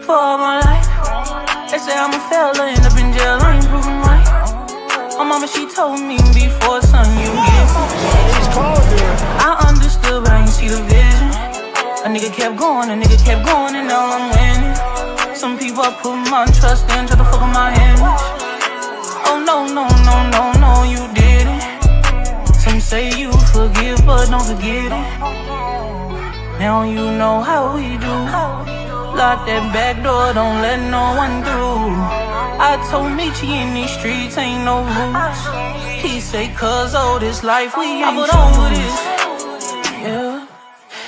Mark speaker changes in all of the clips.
Speaker 1: for all my life. They say I'm a fella, end up in jail, I ain't proving right. My mama, she told me before, son, you get I understood, but I ain't see the vision. A nigga kept going, and now I'm winning. Some people I put my trust in, try to fuck with my image. Oh no, you didn't. Some say you forgive, but don't forget it. Now you know how we do. Lock that back door, don't let no one through. I told Michi in these streets ain't no rules. He say, cuz oh, this life we ain't put on with this. Yeah.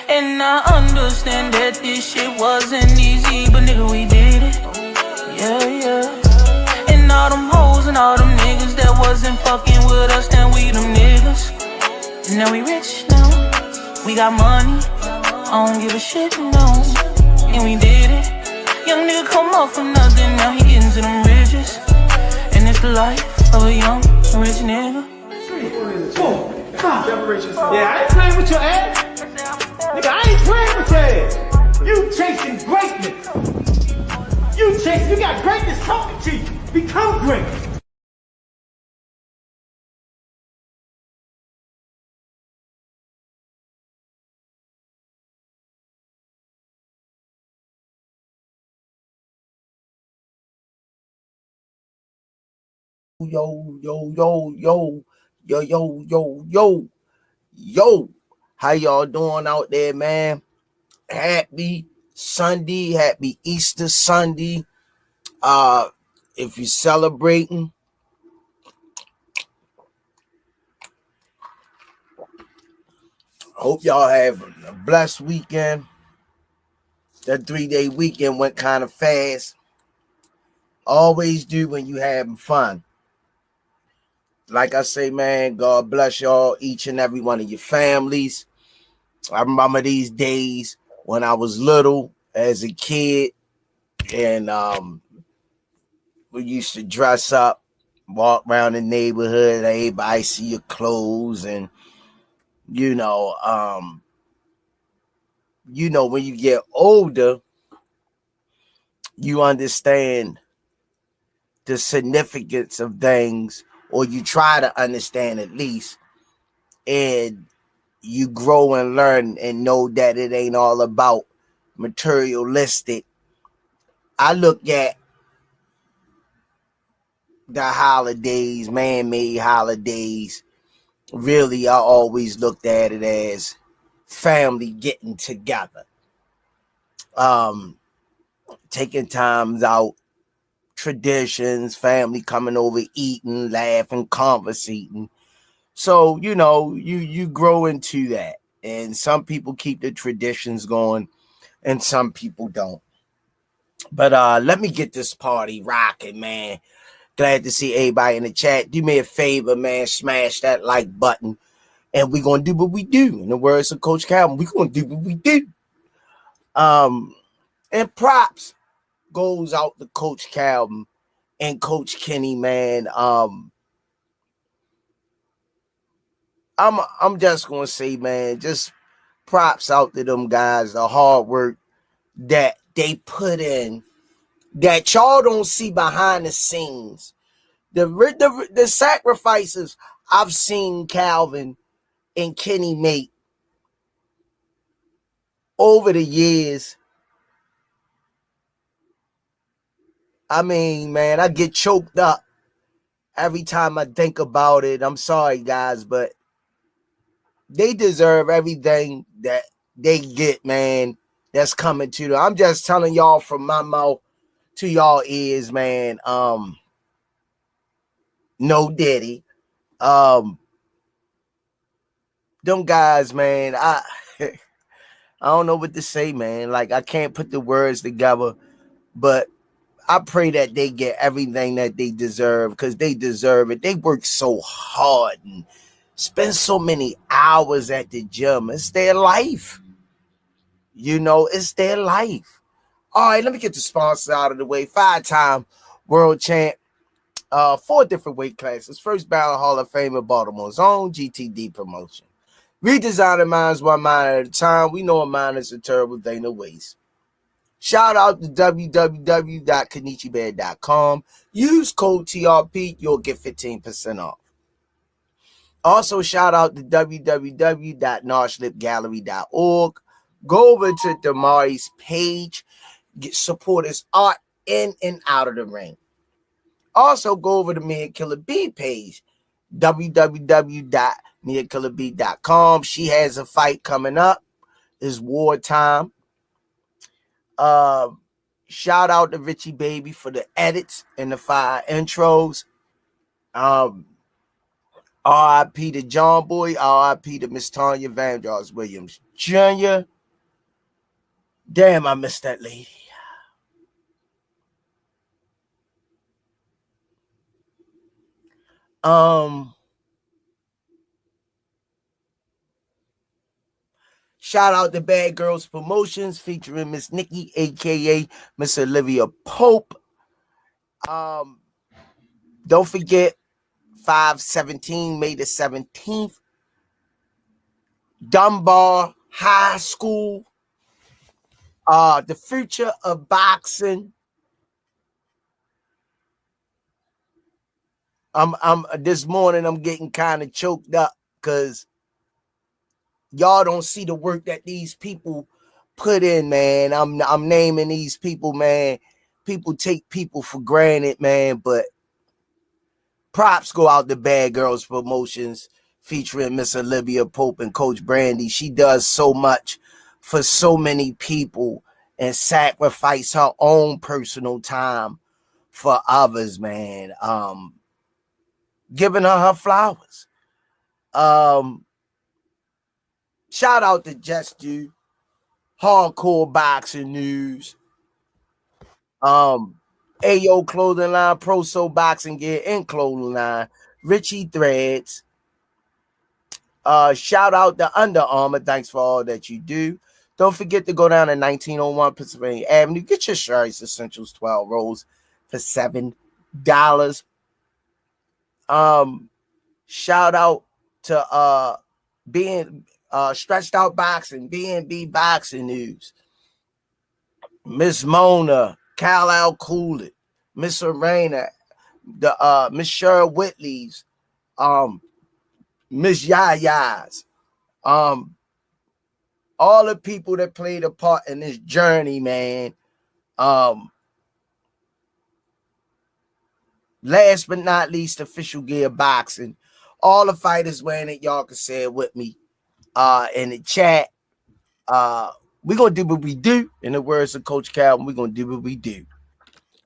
Speaker 1: And I understand that this shit wasn't easy, but nigga, we did it. Yeah. And all them hoes and all them niggas that wasn't fucking with us, then we them niggas. And now we rich now. We got money. I don't give a shit, no. And we did it. Young nigga come up from nothing, now he getting to them riches. And it's the life of a young rich nigga.
Speaker 2: Yeah, I ain't playing with your ass. Nigga, I ain't playing with your ass. You chasing greatness. You got greatness talking to you. Become great.
Speaker 3: Yo. How y'all doing out there, man? Happy Sunday, happy Easter Sunday. If you're celebrating, hope y'all have a blessed weekend. That 3-day weekend went kind of fast. Always do when you having fun. Like I say, man, God bless y'all, each and every one of your families. I remember these days when I was little as a kid, and we used to dress up, walk around the neighborhood, everybody see your clothes, and when you get older, you understand the significance of things, or you try to understand at least, and you grow and learn and know that it ain't all about materialistic. I look at the holidays, man-made holidays. Really, I always looked at it as family getting together, taking times out, traditions, family coming over, eating, laughing, conversating. So, you grow into that. And some people keep the traditions going and some people don't. But let me get this party rocking, man. Glad to see everybody in the chat. Do me a favor, man. Smash that like button. And we're going to do what we do. In the words of Coach Calvin, we're going to do what we do. And props goes out to Coach Calvin and Coach Kenny, man. I'm just going to say, man, just props out to them guys, the hard work that they put in, that y'all don't see behind the scenes. The sacrifices I've seen Calvin and Kenny make over the years. I mean, man, I get choked up every time I think about it. I'm sorry, guys, but they deserve everything that they get, man, that's coming to them. I'm just telling y'all from my mouth to y'all ears, man. No Diddy. Them guys, man, I don't know what to say, man. Like, I can't put the words together, but I pray that they get everything that they deserve, because they deserve it. They work so hard and spend so many hours at the gym. It's their life. It's their life. All right, let me get the sponsor out of the way. 5-time world champ. 4 different weight classes. First ballot Hall of Fame in Baltimore's own GTD promotion. Redesigning minds one mind at a time. We know a mind is a terrible thing to waste. Shout out to www.kenichibed.com. Use code TRP. You'll get 15% off. Also, shout out to www.norshlipgallery.org. Go over to Damari's page. Support his art in and out of the ring. Also, go over to Me and Killer B page. www.meandkillerb.com. She has a fight coming up. It's wartime. Shout out to Richie Baby for the edits and the 5 intros. R.I.P. to John Boy. R.I.P. to Miss Tanya Vandross Williams Jr. Damn, I missed that lady. Shout out to Bad Girls Promotions featuring Miss Nikki, aka Miss Olivia Pope. Don't forget 5/17, May the 17th. Dunbar High School. The future of boxing. I'm this morning I'm getting kind of choked up because y'all don't see the work that these people put in, man. I'm naming these people, man. People take people for granted, man, but props go out to Bad Girls Promotions featuring Miss Olivia Pope and Coach Brandy. She does so much for so many people and sacrifice her own personal time for others, man. Giving her flowers. Shout out to Just Do, Hardcore Boxing News, Ayo Clothing Line, Pro Soul Boxing Gear and Clothing Line, Richie Threads. Shout out to Under Armour. Thanks for all that you do. Don't forget to go down to 1901 Pennsylvania Avenue. Get your Sherry's Essentials 12 rolls for $7. Shout out to being Stretched Out Boxing, B&B Boxing News, Miss Mona, Kal-El Coolidge, Miss Arena, the Miss Cheryl Whitley's, Miss Yaya's, all the people that played a part in this journey, man. Last but not least, Official Gear Boxing. All the fighters wearing it, y'all can say it with me in the chat. We're going to do what we do. In the words of Coach Calvin, we're going to do what we do.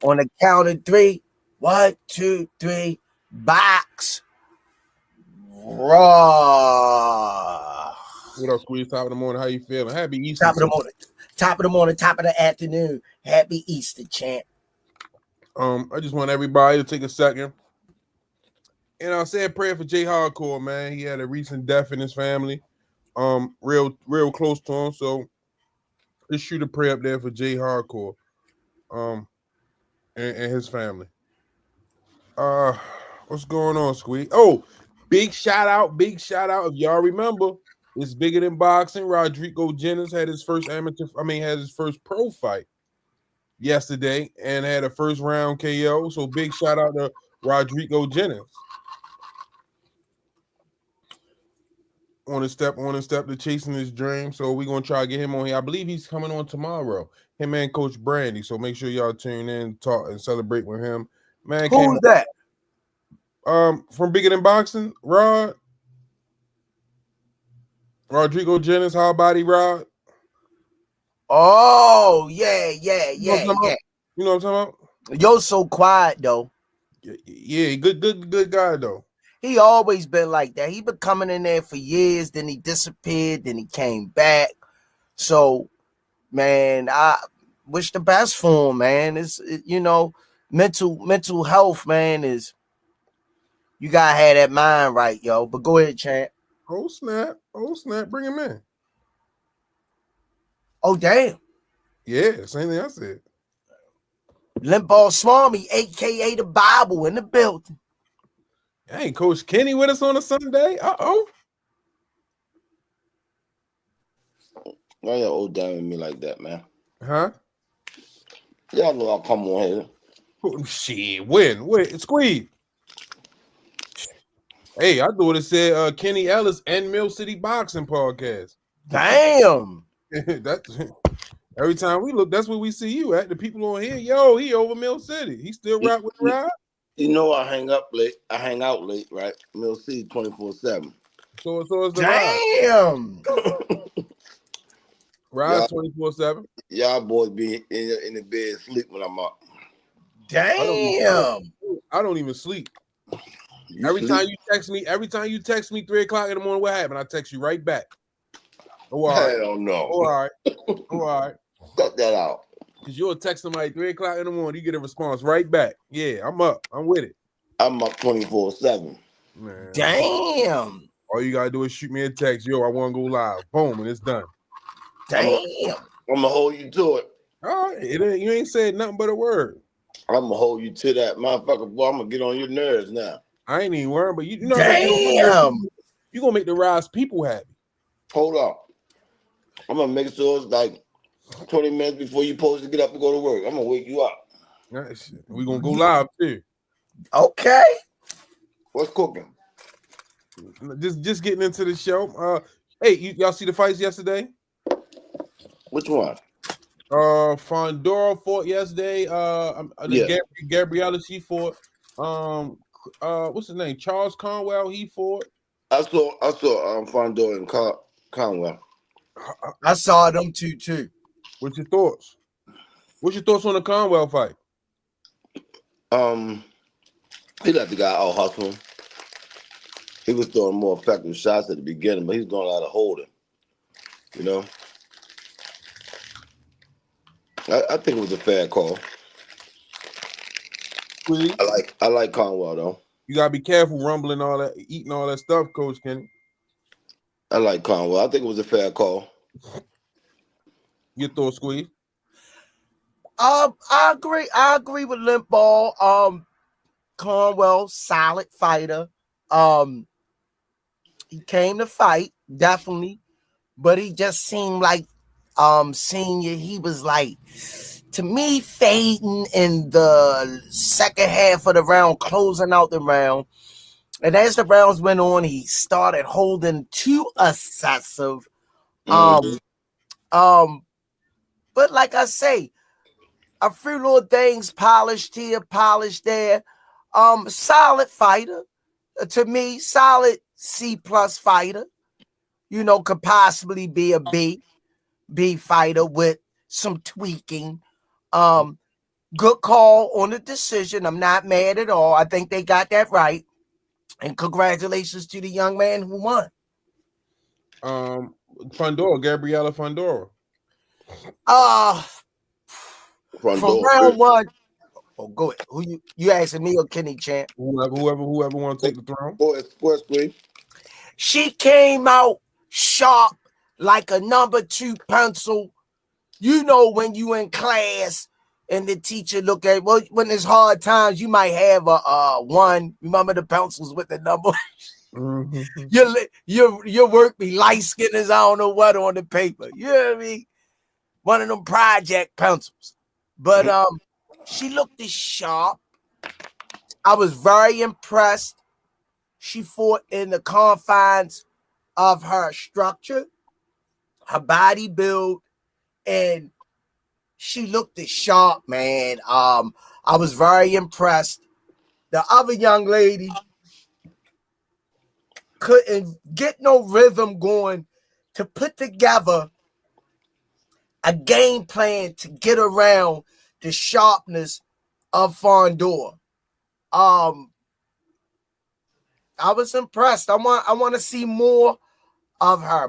Speaker 3: On the count of 3, 1, 2, 3, box. Raw.
Speaker 4: What up, Squeeze? Top of the morning. How you feeling? Happy Easter.
Speaker 3: Top of the morning. Top of the morning. Top of the afternoon. Happy Easter, champ.
Speaker 4: I just want everybody to take a second. And I'll say a prayer for Jay Hardcore, man. He had a recent death in his family. Real close to him. So just shoot a prayer up there for Jay Hardcore. And his family. What's going on, Squeeze? Oh, big shout out. If y'all remember, it's bigger than boxing. Rodrigo Jennings had his first pro fight yesterday and had a first round KO. So big shout out to Rodrigo Jennings. On a step to chasing his dream. So we're gonna try to get him on here. I believe he's coming on tomorrow. Him and Coach Brandy. So make sure y'all tune in, talk, and celebrate with him. Man,
Speaker 3: who's that?
Speaker 4: From Bigger Than Boxing, Rodrigo Jennings, Hard Body Rod.
Speaker 3: Oh, yeah.
Speaker 4: You know what I'm talking about?
Speaker 3: Yo, so quiet though.
Speaker 4: Yeah, good guy though.
Speaker 3: He always been like that. He been coming in there for years, then he disappeared, then he came back. So, man, I wish the best for him, man. Mental health, man, is you gotta have that mind right, yo. But go ahead, champ.
Speaker 4: Oh snap, bring him in.
Speaker 3: Oh damn.
Speaker 4: Yeah, same thing I said.
Speaker 3: Limball Swami, aka the Bible, in the building.
Speaker 4: Hey, Coach Kenny with us on a Sunday.
Speaker 5: Why y'all old damn me like that, man?
Speaker 4: Huh?
Speaker 5: Y'all know I'll come on here.
Speaker 4: Shit, win, squeeze. Hey, I thought it said Kenny Ellis and Mill City Boxing Podcast.
Speaker 3: Damn.
Speaker 4: That's every time we look, that's where we see you at. The people on here, yo, he over Mill City. He still rock with Rize.
Speaker 5: You know I hang out late, right? Mill City 24/7.
Speaker 4: So is the
Speaker 3: Damn.
Speaker 4: Rize 24/7.
Speaker 5: Y'all boys be in the bed sleep when I'm up.
Speaker 3: Damn.
Speaker 4: I don't even sleep.
Speaker 5: You
Speaker 4: Every
Speaker 5: sleep?
Speaker 4: time you text me 3 o'clock in the morning, what happened? I text you right back. Oh, all right.
Speaker 5: Hell no.
Speaker 4: Oh, all right.
Speaker 5: Cut that out.
Speaker 4: Because you'll text somebody 3 o'clock in the morning, you get a response right back. Yeah, I'm up. I'm with it.
Speaker 5: I'm up 24/7.
Speaker 4: Man.
Speaker 3: Damn.
Speaker 4: All you gotta do is shoot me a text. Yo, I want to go live. Boom, and it's done.
Speaker 3: Damn.
Speaker 5: I'm gonna hold you to it.
Speaker 4: All right. You ain't said nothing but a word.
Speaker 5: I'm gonna hold you to that, motherfucker. Boy, I'm gonna get on your nerves now.
Speaker 4: I ain't even worried, but you know
Speaker 3: Damn.
Speaker 4: you gonna make the Rize people happy.
Speaker 5: Hold on. I'm gonna make sure it's like 20 minutes before you're supposed to get up and go to work. I'm gonna wake you up.
Speaker 4: We gonna go live too.
Speaker 3: Okay.
Speaker 5: What's cooking?
Speaker 4: Just getting into the show. Hey, y'all see the fights yesterday?
Speaker 5: Which one?
Speaker 4: Fondora fought yesterday. Gabriella, she fought. What's his name? Charles Conwell, he fought.
Speaker 5: I saw Fondor and Conwell.
Speaker 3: I saw them too.
Speaker 4: What's your thoughts? What's your thoughts on the Conwell fight?
Speaker 5: He let the guy out hustle him. He was throwing more effective shots at the beginning, but he's doing a lot of holding. You know? I think it was a fair call.
Speaker 4: Really?
Speaker 5: I like Conwell though.
Speaker 4: You gotta be careful rumbling all that, eating all that stuff, Coach Kenny.
Speaker 5: I like Conwell. I think it was a fair call.
Speaker 4: Your thoughts, Squeeze?
Speaker 3: I agree with Limpball. Conwell, solid fighter. He came to fight, definitely, but he just seemed like senior. He was like, to me, fading in the second half of the round, closing out the round. And as the rounds went on, he started holding too excessive. But like I say, a few little things polished here, polished there. Solid fighter. To me, solid C+ fighter. You know, could possibly be a B fighter with some tweaking. Good call on the decision. I'm not mad at all. I think they got that right. And congratulations to the young man who won.
Speaker 4: Gabriella Fondora.
Speaker 3: From round one. Oh, go ahead. Who you asking me or Kenny Champ?
Speaker 4: Whoever want to take the throne.
Speaker 5: Sports Green.
Speaker 3: She came out sharp like a number 2 pencil. You know, when you in class and the teacher look at, well, when it's hard times, you might have a 1. Remember the pencils with the number?
Speaker 4: Mm-hmm.
Speaker 3: Your work be light skinned as I don't know what on the paper. You know what I mean? One of them project pencils. But she looked as sharp. I was very impressed. She fought in the confines of her structure, her body build, and she looked as sharp, man. I was very impressed. The other young lady couldn't get no rhythm going to put together a game plan to get around the sharpness of Fondor. I was impressed. I want to see more of her,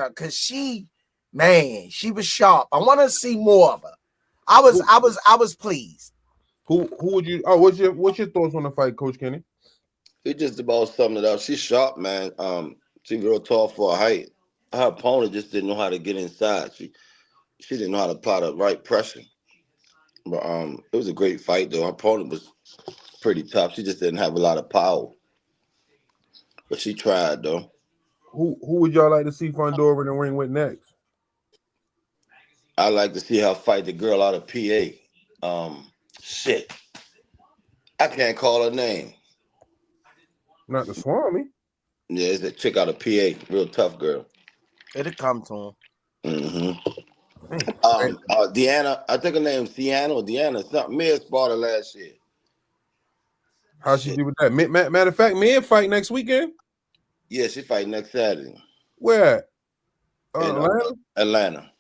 Speaker 3: because she was sharp. I want to see more of her. I was pleased.
Speaker 4: Who would you? Oh, what's your thoughts on the fight, Coach Kenny?
Speaker 5: It just about summed it up. She's sharp, man. She's real tall for her height. Her opponent just didn't know how to get inside. She didn't know how to apply the right pressure. But it was a great fight, though. Her opponent was pretty tough. She just didn't have a lot of power. But she tried, though.
Speaker 4: Who would y'all like to see Fondora in the ring with next?
Speaker 5: I like to see her fight the girl out of PA. Shit. I can't call her name.
Speaker 4: Not the Swami.
Speaker 5: Yeah, it's a chick out of PA, real tough girl.
Speaker 3: It'll come to him.
Speaker 5: Deanna, I think her name's Deanna or Deanna something. Mia spotted last year.
Speaker 4: How she do with that? Matter of fact, Mia fight next weekend.
Speaker 5: Yeah, she fight next Saturday.
Speaker 4: Where?
Speaker 5: In
Speaker 4: Atlanta.
Speaker 5: Atlanta.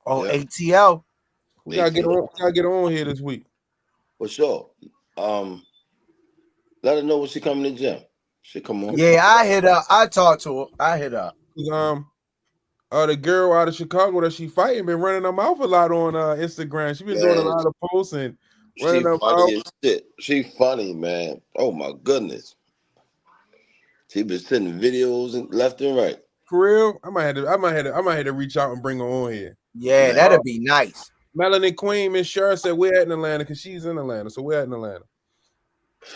Speaker 3: Oh,
Speaker 5: Yeah.
Speaker 3: ATL.
Speaker 4: We gotta get on. Gotta get on here this week.
Speaker 5: For sure. Let her know when she come to the gym. She come on.
Speaker 3: Yeah, I hit up. I talked to her. I hit up.
Speaker 4: The girl out of Chicago that she fighting been running her mouth a lot on Instagram. She been doing a lot of posts and running her mouth.
Speaker 5: As shit. She funny, man. Oh my goodness. She been sending videos and left and right.
Speaker 4: For real, I might have to reach out and bring her on here.
Speaker 3: Yeah, that'd be nice.
Speaker 4: Melanie Queen, Miss Sher said we're at in Atlanta because she's in Atlanta, so we're at in Atlanta.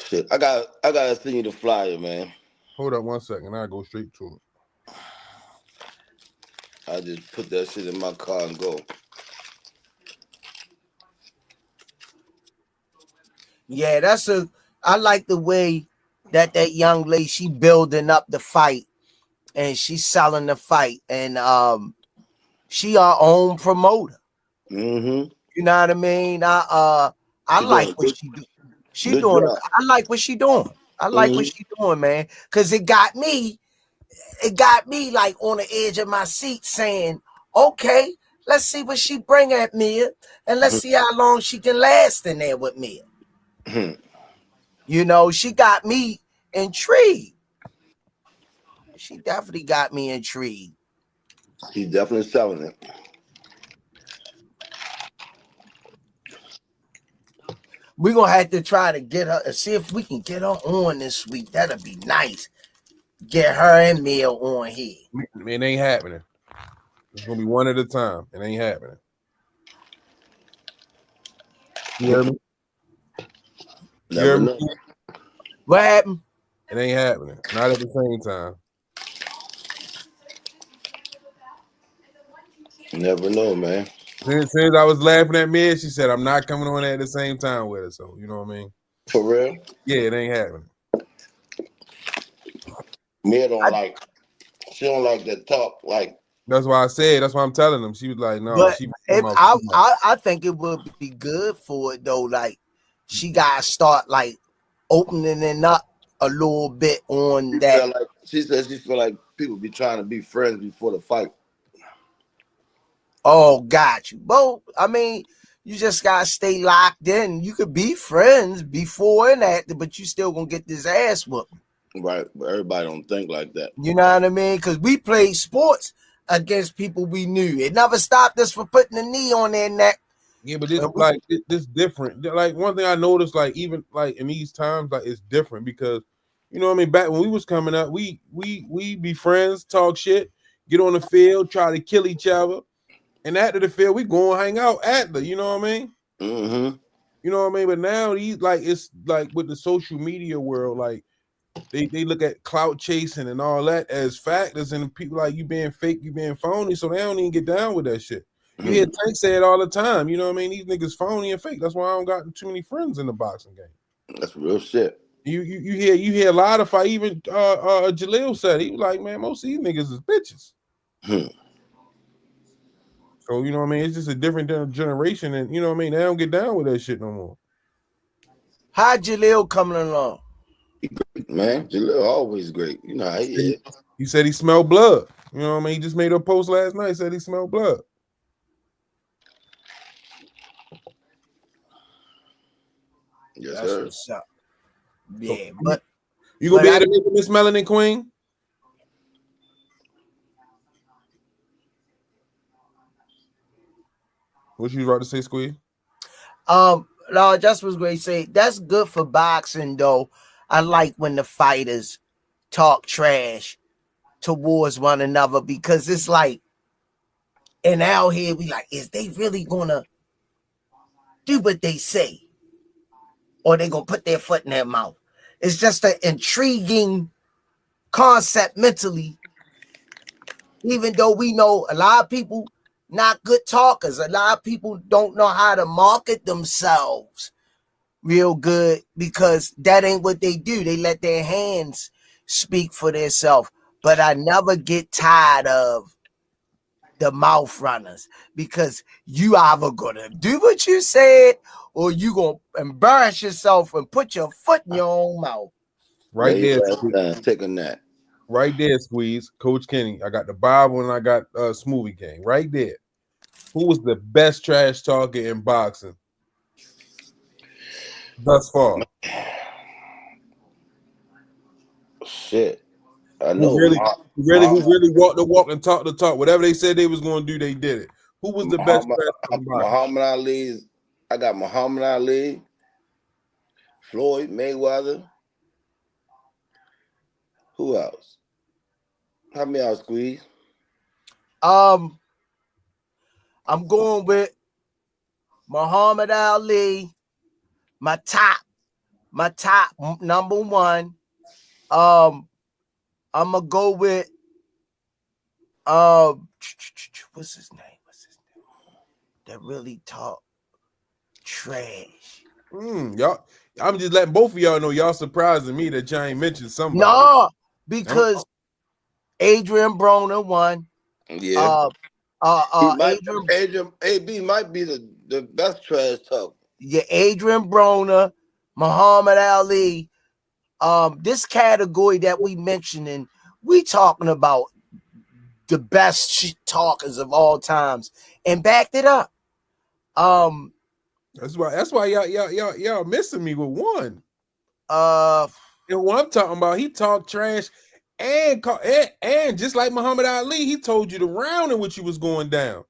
Speaker 5: Shit, I gotta send you the flyer, man.
Speaker 4: Hold up 1 second, I'll go straight to it.
Speaker 5: I just put that shit in my car and go.
Speaker 3: Yeah, I like the way that young lady, she building up the fight and she's selling the fight, and she our own promoter.
Speaker 5: Mm-hmm.
Speaker 3: You know what I mean? I like what she do. She doing. I like what she doing. I like what she doing, man. Cause it got me like on the edge of my seat, saying, "Okay, let's see what she bring at Mia, and let's see how long she can last in there with Mia." You know, she got me intrigued. She definitely got me intrigued.
Speaker 5: She's definitely selling it.
Speaker 3: We're gonna have to try to get her, see if we can get her on this week. That'll be nice. Get her and Mia on here.
Speaker 4: It ain't happening. It's gonna be one at a time. It ain't happening. You hear me? You hear me?
Speaker 3: What happened?
Speaker 4: It ain't happening. Not at the same time.
Speaker 5: You never know, man.
Speaker 4: Since I was laughing at Mia, she said, "I'm not coming on at the same time with her." So you know what I mean?
Speaker 5: For real?
Speaker 4: Yeah, it ain't happening.
Speaker 5: Mia she don't like that talk. Like,
Speaker 4: that's why I said. That's why I'm telling them. She was like, "No."
Speaker 3: But
Speaker 4: I
Speaker 3: think it would be good for it though. Like, she gotta start like opening it up a little bit on that.
Speaker 5: She said she feel like people be trying to be friends before the fight.
Speaker 3: Oh, got you. Well, I mean, you just gotta stay locked in. You could be friends before and after, but you still gonna get this ass whooping.
Speaker 5: Right, but everybody don't think like that.
Speaker 3: You know what I mean? Because we played sports against people we knew. It never stopped us from putting a knee on their neck.
Speaker 4: Yeah, but this different. Like one thing I noticed, like even like in these times, like it's different because you know what I mean. Back when we was coming up, we be friends, talk shit, get on the field, try to kill each other. And after the field, we go and hang out at the, you know what I mean?
Speaker 5: Mm-hmm.
Speaker 4: You know what I mean? But now it's like with the social media world, like they look at clout chasing and all that as factors, and people like you being fake, you being phony, so they don't even get down with that shit. You hear Tank say it all the time, you know what I mean? These niggas phony and fake. That's why I don't got too many friends in the boxing game.
Speaker 5: That's real shit.
Speaker 4: You hear a lot of fight. Even Jaleel said he was like, man, most of these niggas is bitches. So, you know what I mean? It's just a different generation, and you know what I mean? They don't get down with that shit no more.
Speaker 3: How Jaleel coming along?
Speaker 5: Man, Jaleel always great. You know how he is.
Speaker 4: He said he smelled blood. You know what I mean? He just made a post last night, said he smelled blood.
Speaker 5: Yes,
Speaker 3: That's
Speaker 5: sir.
Speaker 3: what's up. Yeah, but
Speaker 4: you gonna be able to make Miss Melanin Queen? What you about to say, Squeeze?
Speaker 3: No, just was great. Say that's good for boxing, though. I like when the fighters talk trash towards one another because it's like, and out here we like, is they really gonna do what they say, or they gonna put their foot in their mouth? It's just an intriguing concept mentally. Even though we know a lot of people not good talkers. A lot of people don't know how to market themselves real good because that ain't what they do. They let their hands speak for themselves. But I never get tired of the mouth runners because you either gonna do what you said or you gonna embarrass yourself and put your foot in your own mouth.
Speaker 4: Right there,
Speaker 5: Take a nap.
Speaker 4: right there, Squeeze. Coach Kenny. I got the Bible and I got Smoothie King. Right there. Who was the best trash talker in boxing thus far?
Speaker 5: Shit. I
Speaker 4: Who
Speaker 5: know.
Speaker 4: really walked the walk and talked the talk. Whatever they said they was going to do, they did it. Who was the best trash talker in boxing?
Speaker 5: Muhammad Ali. I got Muhammad Ali, Floyd Mayweather. Who else? Help me out, Squeeze.
Speaker 3: I'm going with Muhammad Ali, my top number one. I'm gonna go with what's his name? That really talk trash.
Speaker 4: Y'all, I'm just letting both of y'all know y'all surprising me that y'all ain't mentioned somebody.
Speaker 3: No, because Adrian Broner won.
Speaker 5: Yeah.
Speaker 3: Adrian
Speaker 5: AB might be the best trash talker.
Speaker 3: Yeah, Adrian Broner, Muhammad Ali. This category that we mentioning, we talking about the best shit talkers of all times and backed it up.
Speaker 4: That's why y'all missing me with one.
Speaker 3: And
Speaker 4: what I'm talking about, he talked trash and just like Muhammad Ali, he told you the round in which he was going down.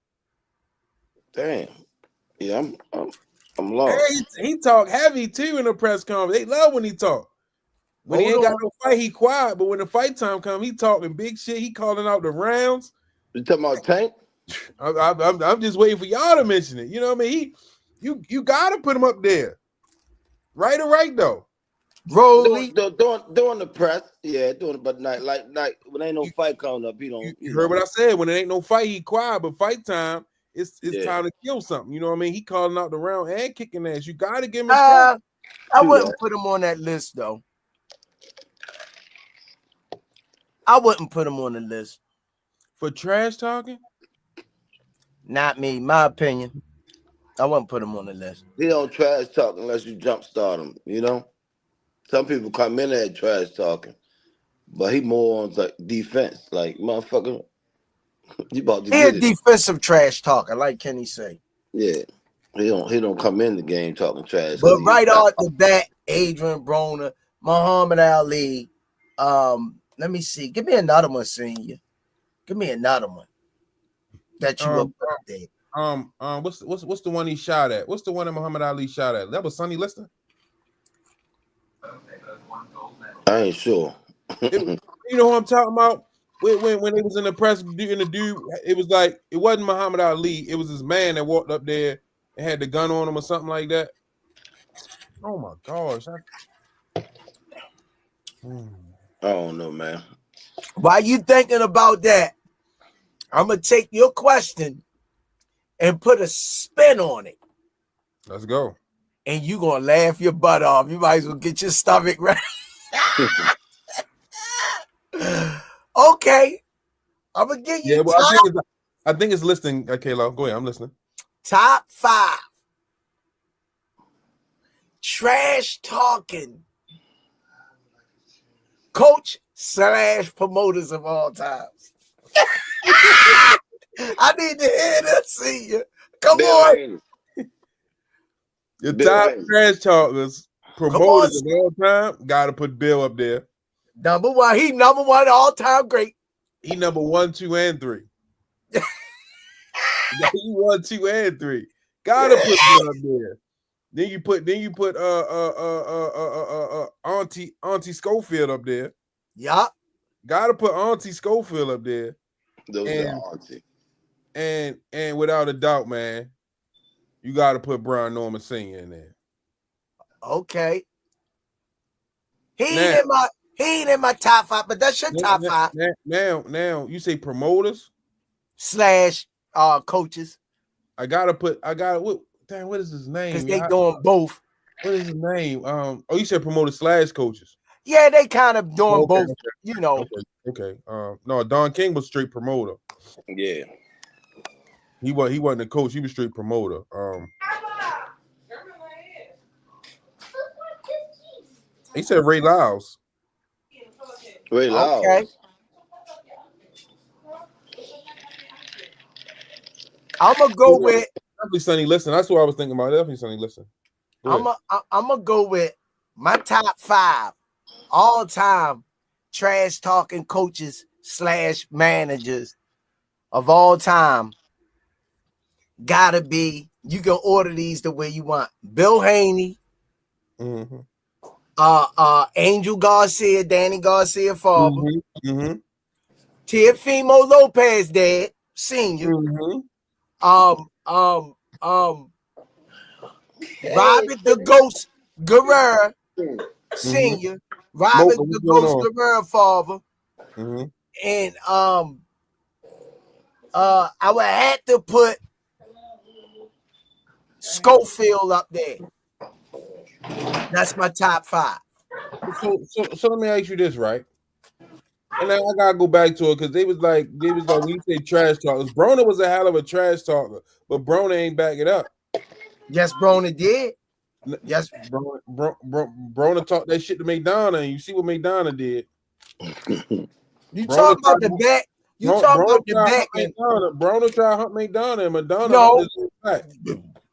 Speaker 5: Damn. Yeah, I'm lost.
Speaker 4: And he talked heavy too in the press conference. They love when he talk. When he ain't got no fight, he quiet. But when the fight time come, he talking big shit. He calling out the rounds.
Speaker 5: You talking about Tank?
Speaker 4: I'm just waiting for y'all to mention it. You know what I mean? You gotta put him up there. Right or right though.
Speaker 5: Doing the press, yeah, doing it, but like when ain't no fight coming up, he don't.
Speaker 4: You heard what I said. When it ain't no fight, he quiet. But fight time, it's time to kill something. You know what I mean? He calling out the round and kicking ass. You gotta give him a
Speaker 3: I wouldn't put him on that list though. I wouldn't put him on the list
Speaker 4: for trash talking.
Speaker 3: Not me, my opinion. I wouldn't put him on the list.
Speaker 5: He don't trash talk unless you jumpstart him. You know, some people come in there trash talking, but he more on like defense. Like motherfucker, you about to get it.
Speaker 3: Defensive trash talker, like Kenny say.
Speaker 5: Yeah, he don't come in the game talking trash.
Speaker 3: But right off the bat, Adrian Broner, Muhammad Ali. Let me see. Give me another one, senior. Give me another one that you up there.
Speaker 4: What's the one he shot at? What's the one that Muhammad Ali shot at? That was Sonny Liston.
Speaker 5: I ain't sure.
Speaker 4: You know who I'm talking about? When they was in the press doing the dude, it was like it wasn't Muhammad Ali. It was this man that walked up there and had the gun on him or something like that. Oh my gosh!
Speaker 5: I don't know, man.
Speaker 3: While you thinking about that, I'm gonna take your question and put a spin on it.
Speaker 4: Let's go.
Speaker 3: And you gonna laugh your butt off. You might as well get your stomach right. Okay. I'm gonna give you
Speaker 4: I think it's listening. Okay, Lo, go ahead. I'm listening.
Speaker 3: Top 5 trash talking coach / promoters of all times. I need to hear that, see you. Come on.
Speaker 4: The top trash talkers, promoters of all time, gotta put Bill up there.
Speaker 3: Number 1. He number 1 all-time great.
Speaker 4: He number 1, 2, and 3. He 1, 2, and 3. Gotta put Bill up there. Then you put Auntie Schofield up there.
Speaker 3: Yeah.
Speaker 4: Gotta put Auntie Schofield up there.
Speaker 5: Those are Auntie.
Speaker 4: And without a doubt, man, you gotta put Brian Norman Sr. in there.
Speaker 3: Okay. He ain't in my top 5, but that's your top 5.
Speaker 4: Now you say promoters
Speaker 3: / coaches.
Speaker 4: I gotta what is his name?
Speaker 3: Because they doing both.
Speaker 4: What is his name? You said promoter / coaches.
Speaker 3: Yeah, they kind of doing
Speaker 4: Okay,
Speaker 3: both,
Speaker 4: okay.
Speaker 3: you know.
Speaker 4: Okay. No, Don King was straight promoter.
Speaker 5: Yeah.
Speaker 4: He wasn't a coach, he was straight promoter. He said Ray Lyles.
Speaker 5: Ray Lyles.
Speaker 3: Okay. I'm gonna go with
Speaker 4: definitely Sonny Listen. That's what I was thinking about. Definitely Sonny Listen.
Speaker 3: I'm gonna go with my top 5 all time trash talking coaches / managers of all time. Gotta be, you can order these the way you want. Bill Haney,
Speaker 4: Mm-hmm.
Speaker 3: Angel Garcia, Danny Garcia father,
Speaker 4: Mm-hmm.
Speaker 3: Teofimo Lopez dad, senior.
Speaker 4: Mm-hmm.
Speaker 3: Robert the Ghost Guerrero, senior. Robert
Speaker 4: Mocha,
Speaker 3: the Ghost Guerrero father.
Speaker 4: Mm-hmm.
Speaker 3: And I would have to put Schofield up there. That's my top 5.
Speaker 4: So let me ask you this, right? And then I gotta go back to it because they was like when you say trash talkers, Broner was a hell of a trash talker, but Broner ain't back it up.
Speaker 3: Yes, Broner did. Yes,
Speaker 4: Broner talked that shit to McDonough, and you see what McDonough did.
Speaker 3: You talking about the back? You talking about the back?
Speaker 4: Broner tried to hunt McDonough, and Madonna.
Speaker 3: No,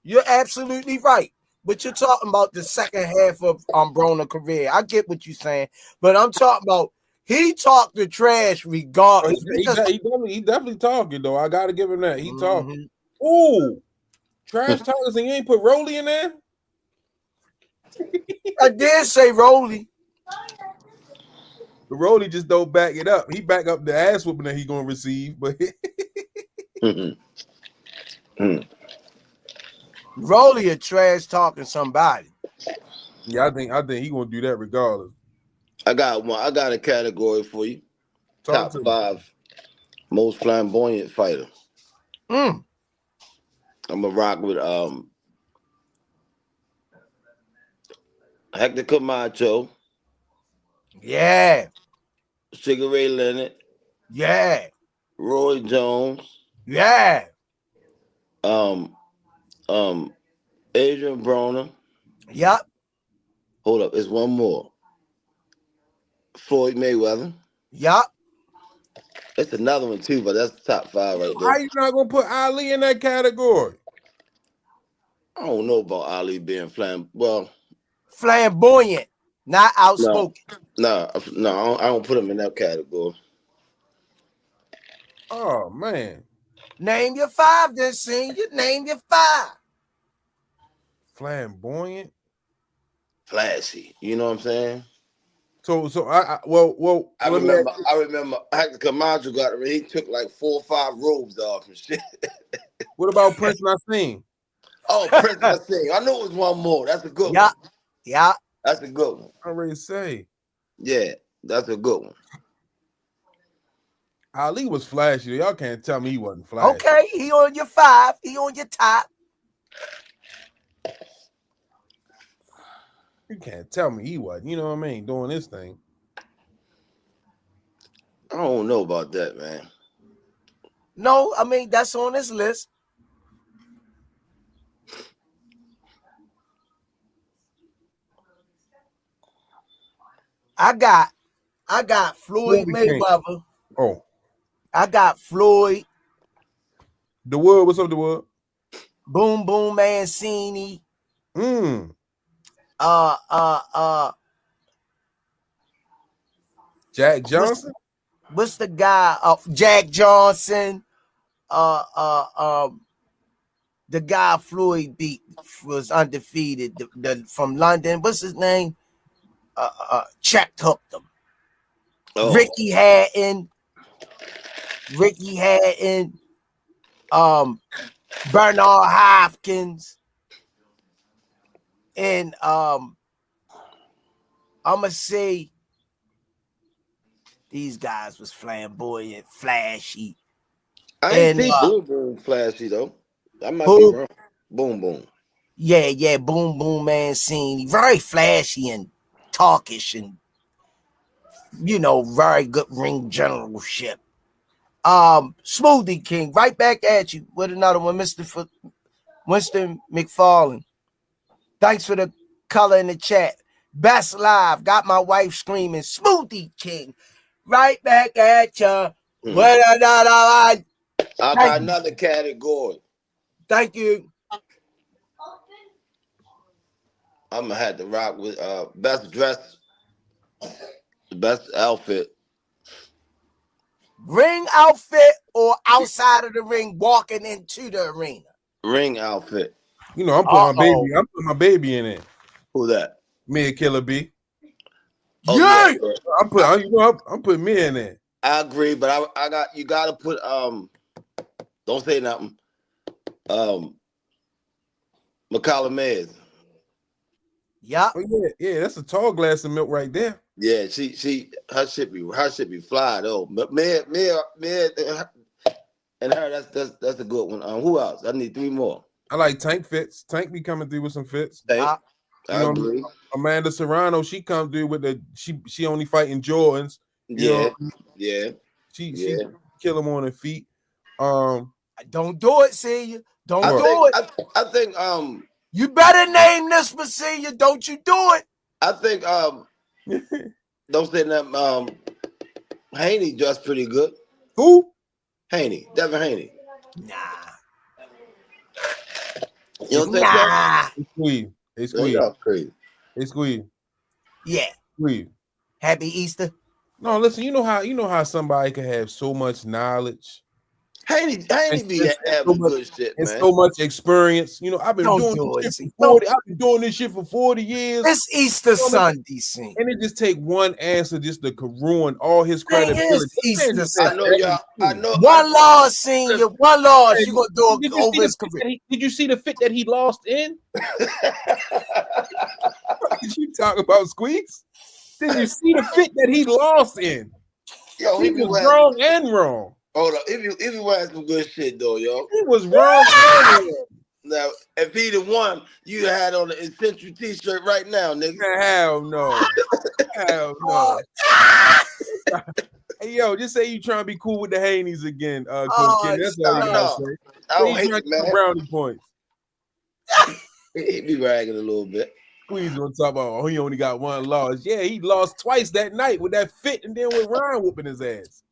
Speaker 3: you're absolutely right. But you're talking about the second half of Broner's career. I get what you're saying, but I'm talking about he talked the trash regardless.
Speaker 4: He definitely talking though. I gotta give him that. He talking. Ooh, trash talkers, and you ain't put Rolly in there.
Speaker 3: I did say Rolly.
Speaker 4: The Rolly just don't back it up. He back up the ass whooping that he gonna receive, but
Speaker 3: Rolly a trash talking somebody.
Speaker 4: Yeah, I think he gonna do that regardless.
Speaker 5: I got a category for you. Top 5 most flamboyant fighter. I'm gonna rock with Hector Camacho.
Speaker 3: Yeah.
Speaker 5: Sugar Ray Leonard.
Speaker 3: Yeah.
Speaker 5: Roy Jones.
Speaker 3: Yeah.
Speaker 5: Adrian Broner.
Speaker 3: Yep.
Speaker 5: Hold up, there's one more. Floyd Mayweather.
Speaker 3: Yep.
Speaker 5: It's another one too, but that's the top 5 right there.
Speaker 4: How you not gonna put Ali in that category?
Speaker 5: I don't know about Ali being
Speaker 3: flamboyant, not outspoken.
Speaker 5: No, I don't put him in that category.
Speaker 4: Oh man.
Speaker 3: Name your 5, then senior. Name your 5.
Speaker 4: Flamboyant,
Speaker 5: flashy. You know what I'm saying?
Speaker 4: So I remember
Speaker 5: Hector Camacho he took like 4 or 5 robes off and shit.
Speaker 4: What about Prince Nassim?
Speaker 5: Oh, Prince Nassim. I knew it was one more. That's a good one.
Speaker 3: Yeah.
Speaker 5: That's a good one.
Speaker 4: I already say.
Speaker 5: Yeah, that's a good one.
Speaker 4: Ali was flashy. Y'all can't tell me he wasn't flashy.
Speaker 3: Okay, he on your 5. He on your top.
Speaker 4: You can't tell me he wasn't. You know what I mean? Doing this thing.
Speaker 5: I don't know about that, man.
Speaker 3: No, I mean that's on this list. I got Floyd Mayweather.
Speaker 4: Oh.
Speaker 3: I got Floyd.
Speaker 4: The Wood, what's up, The Wood?
Speaker 3: Boom Boom Mancini.
Speaker 4: Jack Johnson?
Speaker 3: What's the guy? Jack Johnson. The guy Floyd beat was undefeated. From London. What's his name? Check hooked him. Oh. Ricky Hatton. Bernard Hopkins. And I'm gonna say these guys was flamboyant, flashy.
Speaker 5: I ain't
Speaker 3: And
Speaker 5: see Boom Boom flashy though. I might be
Speaker 3: who?
Speaker 5: wrong. Boom Boom.
Speaker 3: Yeah, Boom Boom Man scene. Very flashy and talkish and very good ring generalship. Smoothie King, right back at you with another one, Winston McFarlane. Thanks for the color in the chat. Best live, got my wife screaming, Smoothie King, right back at you. With another one.
Speaker 5: I got another category.
Speaker 3: Thank you.
Speaker 5: I'm gonna have to rock with best dress, best outfit.
Speaker 3: Ring outfit or outside of the ring, walking into the arena?
Speaker 5: Ring outfit.
Speaker 4: You know, I'm putting my baby in it.
Speaker 5: Who that?
Speaker 4: Me and Killer B.
Speaker 5: Oh,
Speaker 3: yeah.
Speaker 4: I'm putting me in there.
Speaker 5: I agree, but you gotta put don't say nothing. McCallum Mays.
Speaker 3: Yep.
Speaker 4: Oh, yeah, that's a tall glass of milk right there.
Speaker 5: Yeah, her shit be fly though. But me and her, that's a good one. Who else? I need 3 more.
Speaker 4: I like Tank fits. Tank be coming through with some fits.
Speaker 5: I agree.
Speaker 4: Amanda Serrano, she come through with she only fighting Jordans.
Speaker 5: Yeah.
Speaker 4: She kill him on her feet.
Speaker 3: Don't do it, Senior.
Speaker 5: I think
Speaker 3: you better name this for Senior. Don't you do it.
Speaker 5: I think don't say that Haney dressed pretty good.
Speaker 4: Who?
Speaker 5: Haney, Devin Haney.
Speaker 3: Nah.
Speaker 5: You don't think so?
Speaker 4: They squeeze.
Speaker 5: Y'all crazy.
Speaker 4: They squeeze.
Speaker 3: Yeah.
Speaker 4: Squeeze.
Speaker 3: Happy Easter.
Speaker 4: No, listen, you know how somebody can have so much knowledge.
Speaker 5: Haney be having good shit, man.
Speaker 4: And so much experience. I've been doing this shit for 40 years.
Speaker 3: It's Easter Sunday, scene.
Speaker 4: And it just take one answer just to ruin all his credibility.
Speaker 3: Easter Sunday.
Speaker 5: I know y'all. I know.
Speaker 3: One loss, Senior. One loss. You gonna do it over his career.
Speaker 4: Did you see the fit that he lost in? Did you talk about Squeaks? Did you see the fit that he lost in?
Speaker 5: Yo,
Speaker 4: he was wrong and wrong.
Speaker 5: Hold up, if he wearing some good shit though, yo.
Speaker 4: He was wrong and wrong.
Speaker 5: Now, if he'd have won, you'd have had on the Essential t-shirt right now, nigga.
Speaker 4: Hell no. Hell no. Hey, yo, just say you trying to be cool with the Haneys again, Coach Ken. That's all you gotta say.
Speaker 5: I don't hate it, man.
Speaker 4: Brownie points.
Speaker 5: He be ragging a little bit.
Speaker 4: Squeeze gonna talk about, he only got one loss. Yeah, he lost twice that night with that fit and then with Ryan whooping his ass.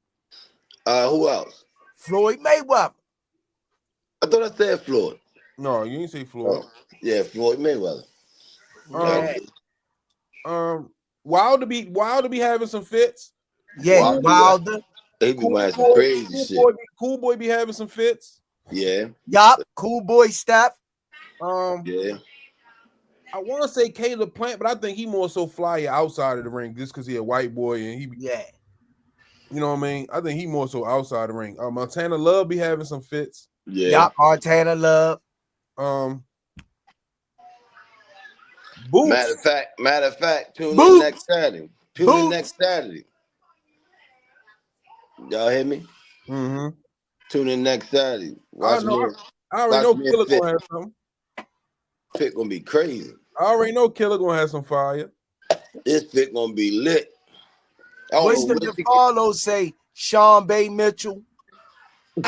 Speaker 5: Who else?
Speaker 3: Floyd Mayweather.
Speaker 5: I thought I said Floyd.
Speaker 4: No, you didn't say Floyd.
Speaker 5: Oh, yeah, Floyd Mayweather.
Speaker 4: Wilder be having some fits.
Speaker 3: Yeah, Wilder.
Speaker 5: He be wearing some crazy shit.
Speaker 4: Cool boy be having some fits.
Speaker 5: Yeah.
Speaker 3: Yup. Cool boy Steph.
Speaker 5: Yeah.
Speaker 4: I want to say Caleb Plant, but I think he more so flyer outside of the ring just because he a white boy and he.
Speaker 3: Yeah.
Speaker 4: You know what I mean? I think he more so outside the ring. Montana Love be having some fits.
Speaker 5: Yeah.
Speaker 3: Yup. Montana Love.
Speaker 4: Boots.
Speaker 5: Matter of fact, tune in next Saturday. Y'all hear me?
Speaker 4: Mm-hmm.
Speaker 5: Tune in next Saturday.
Speaker 4: I already know Killer gonna have something.
Speaker 5: Fit gonna be crazy.
Speaker 4: I already know Killer gonna have some fire.
Speaker 5: This fit gonna be lit.
Speaker 3: Winston DeFarlo say Sean Bay Mitchell.
Speaker 5: Who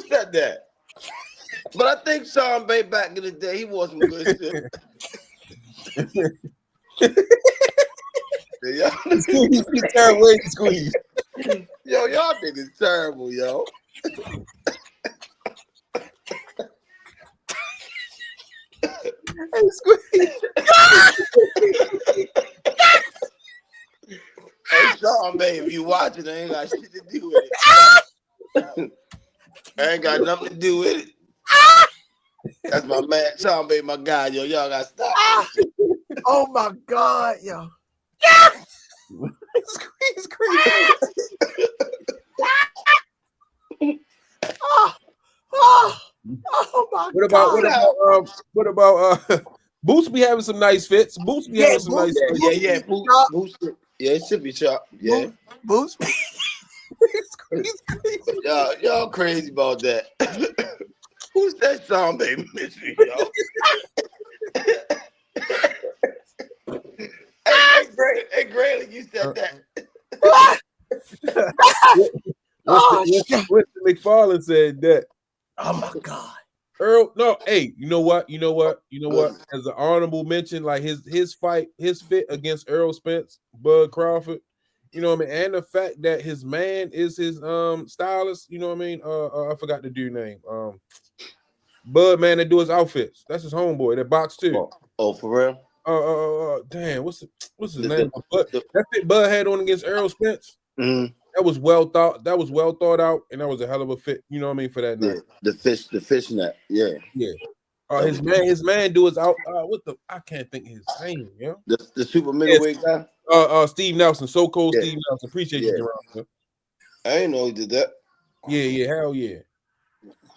Speaker 5: said that? But I think Sean Bay back in the day, he wore some good shit.
Speaker 4: Squeeze.
Speaker 5: Yo, y'all niggas terrible, yo.
Speaker 4: Hey, Squeeze.
Speaker 5: Hey, Sean Bay, if you watching, I ain't got shit to do with it. I ain't got nothing to do with it. That's my man, Sean Bay, my guy, yo. Y'all got to stop.
Speaker 3: Oh my God, yo.
Speaker 4: Squeeze crazy.
Speaker 3: Oh my God.
Speaker 4: What about Boots be having some nice fits. Boots be having some nice fits.
Speaker 5: Yeah. Boots. Yeah, it should be sharp. Yeah.
Speaker 3: Boots.
Speaker 5: But y'all crazy about that. Who's that song, baby? Mystery, yo? Hey, Grayling, you said that.
Speaker 3: What?
Speaker 4: Mr. McFarlane said that.
Speaker 3: Oh my God.
Speaker 4: Earl, no, hey, you know what? As an honorable mention, like his fight, his fit against Earl Spence, Bud Crawford, you know what I mean, and the fact that his man is his stylist, you know what I mean. I forgot the dude name. Bud man that do his outfits. That's his homeboy that box too.
Speaker 5: Oh, for real?
Speaker 4: Damn, what's his name? That fit Bud had on against Earl Spence.
Speaker 5: Mm-hmm.
Speaker 4: That was well thought. That was well thought out, and that was a hell of a fit. You know what I mean for that night.
Speaker 5: The fish net. Yeah.
Speaker 4: His man do his out. I can't think of his name. Yeah.
Speaker 5: The super middleweight guy.
Speaker 4: Steve Nelson. So cold, Steve Nelson. Appreciate you, Jerome.
Speaker 5: I didn't know he did that.
Speaker 4: Yeah. Hell yeah.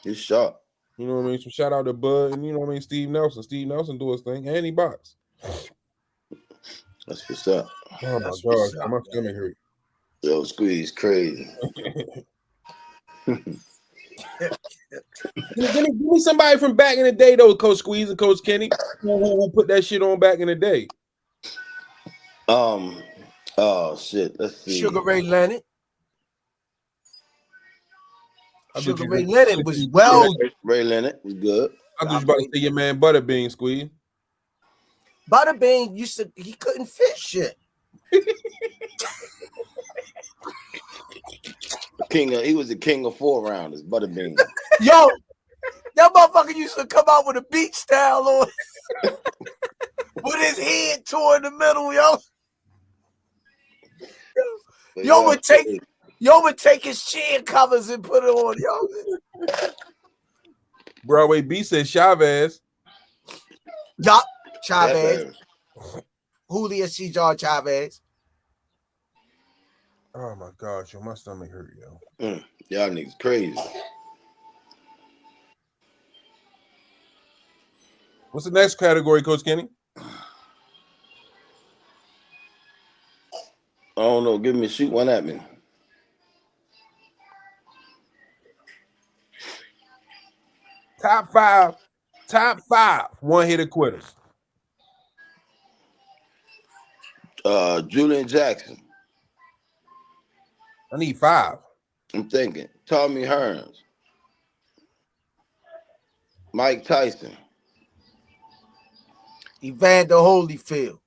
Speaker 5: He's sharp.
Speaker 4: You know what I mean. So shout out to Bud, and you know what I mean. Steve Nelson. Steve Nelson do his thing, and he box.
Speaker 5: That's what's up.
Speaker 4: Oh my God, my stomach hurt.
Speaker 5: Yo, Squeeze crazy.
Speaker 4: Give me somebody from back in the day though, Coach Squeeze and Coach Kenny, who put that shit on back in the day.
Speaker 5: Oh shit. Let's see.
Speaker 3: Sugar Ray Leonard. Sugar Ray Leonard was well.
Speaker 5: Ray Leonard was good.
Speaker 4: I thought you about to say your man Butterbean, Squeeze.
Speaker 3: Butterbean he couldn't fit shit.
Speaker 5: He was the king of 4-rounders, Butterbean.
Speaker 3: Yo, that motherfucker used to come out with a beach style on with his head toward the middle, yo. Yo would take his chin covers and put it on, yo.
Speaker 4: Broadway B said Chavez.
Speaker 3: Yup, Chavez. Julio Cesar Chavez.
Speaker 4: Oh my gosh, yo, my stomach hurt, yo.
Speaker 5: Y'all niggas crazy.
Speaker 4: What's the next category, Coach Kenny?
Speaker 5: I don't know. Shoot one at me.
Speaker 4: Top five one-hitter quitters.
Speaker 5: Julian Jackson.
Speaker 4: I need 5.
Speaker 5: I'm thinking. Tommy Hearns. Mike Tyson.
Speaker 3: Evander Holyfield.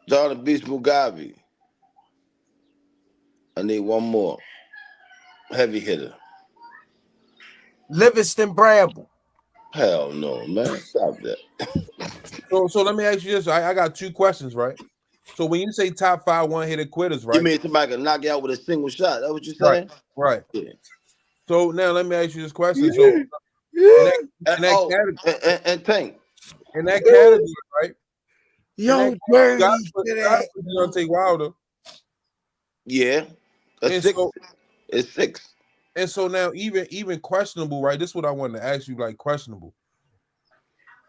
Speaker 5: John Beach Mugabe. I need one more. Heavy hitter.
Speaker 3: Livingston Bramble.
Speaker 5: Hell no, man. Stop that.
Speaker 4: So let me ask you this. I got 2 questions, right? So when you say top 5 one-hitter quitters, right?
Speaker 5: You mean somebody can knock you out with a single shot? That's what you're saying?
Speaker 4: Right.
Speaker 5: Yeah.
Speaker 4: So now let me ask you this question. So in
Speaker 5: and Tank.
Speaker 4: In that category, right?
Speaker 3: Yo, Birdie.
Speaker 4: Deontay Wilder.
Speaker 5: Yeah. It's 6.
Speaker 4: And so now even questionable, right? This is what I wanted to ask you, like questionable.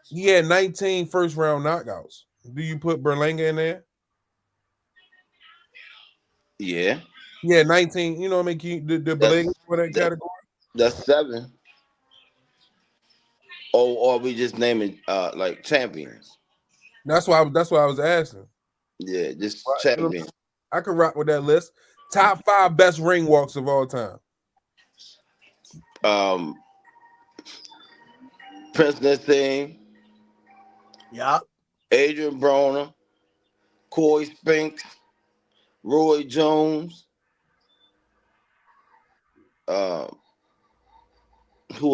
Speaker 4: He had 19 first-round knockouts. Do you put Berlanga in there?
Speaker 5: Yeah.
Speaker 4: Yeah, 19. You know what I mean? The Berlanga for that category?
Speaker 5: That's 7. Or are we just naming like champions?
Speaker 4: That's why I was asking.
Speaker 5: Yeah, just champions.
Speaker 4: I could rock with that list. Top 5 best ring walks of all time.
Speaker 5: Prince Nassim.
Speaker 3: Yeah.
Speaker 5: Adrian Broner. Corey Spinks. Roy Jones. Who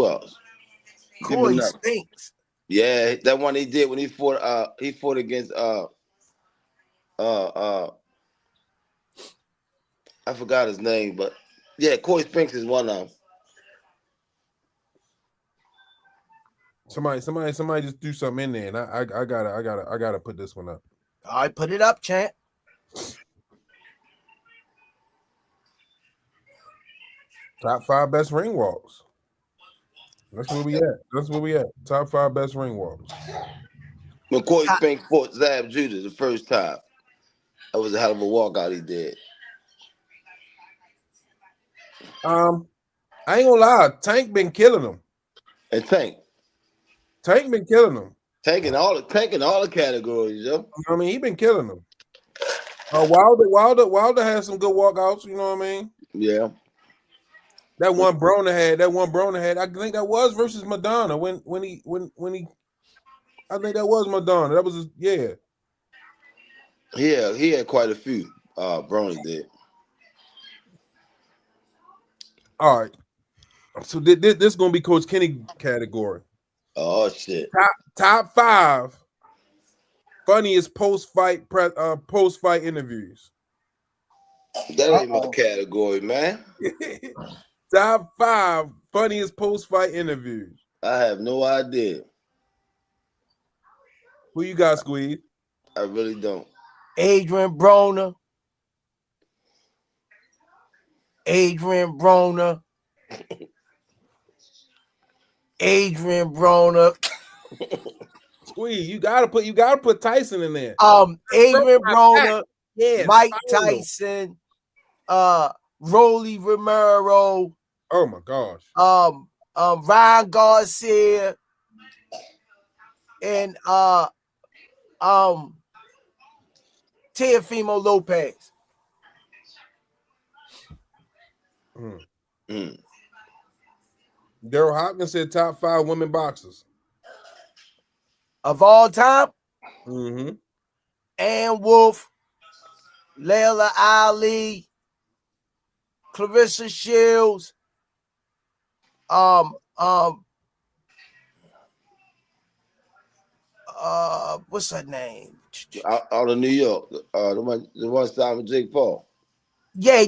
Speaker 5: else?
Speaker 3: Corey Spinks.
Speaker 5: Yeah, that one he did when he fought against I forgot his name, but yeah, Corey Spinks is one of them.
Speaker 4: Somebody just do something in there, and I gotta put this one up.
Speaker 3: All right, put it up, champ.
Speaker 4: Top 5 best ring walks. That's where we at. That's where we at. Top 5 best ring walks.
Speaker 5: When Corey Spinks fought Zab Judah the first time, that was a hell of a walkout he did.
Speaker 4: I ain't gonna lie. Tank been killing him.
Speaker 5: And Tank
Speaker 4: Been killing him.
Speaker 5: taking all the categories, yo.
Speaker 4: I mean, he been killing them. Wilder had some good walkouts. You know what I mean?
Speaker 5: Yeah.
Speaker 4: That one Broner had. I think that was versus Madonna when he. I think that was Madonna. That was yeah.
Speaker 5: Yeah, he had quite a few. Brony did.
Speaker 4: All right. So this gonna be Coach Kenny category.
Speaker 5: Oh shit.
Speaker 4: Top 5 funniest post-fight interviews.
Speaker 5: That ain't my category, man.
Speaker 4: Top 5 funniest post-fight interviews.
Speaker 5: I have no idea.
Speaker 4: Who you got, Squeeze?
Speaker 5: I really don't.
Speaker 3: Adrian Broner.
Speaker 4: Squeeze, you gotta put Tyson in there.
Speaker 3: Adrian Broner,
Speaker 4: yes,
Speaker 3: Mike Tyson, Rolly Romero.
Speaker 4: Oh my gosh.
Speaker 3: Ryan Garcia, and Teofimo Lopez.
Speaker 4: Daryl Hopkins said top 5 women boxers
Speaker 3: of all time.
Speaker 4: Mm-hmm.
Speaker 3: Ann Wolfe, Layla Ali, Clarissa Shields, what's her name?
Speaker 5: Out of New York, the one side with Jake Paul.
Speaker 3: Yeah.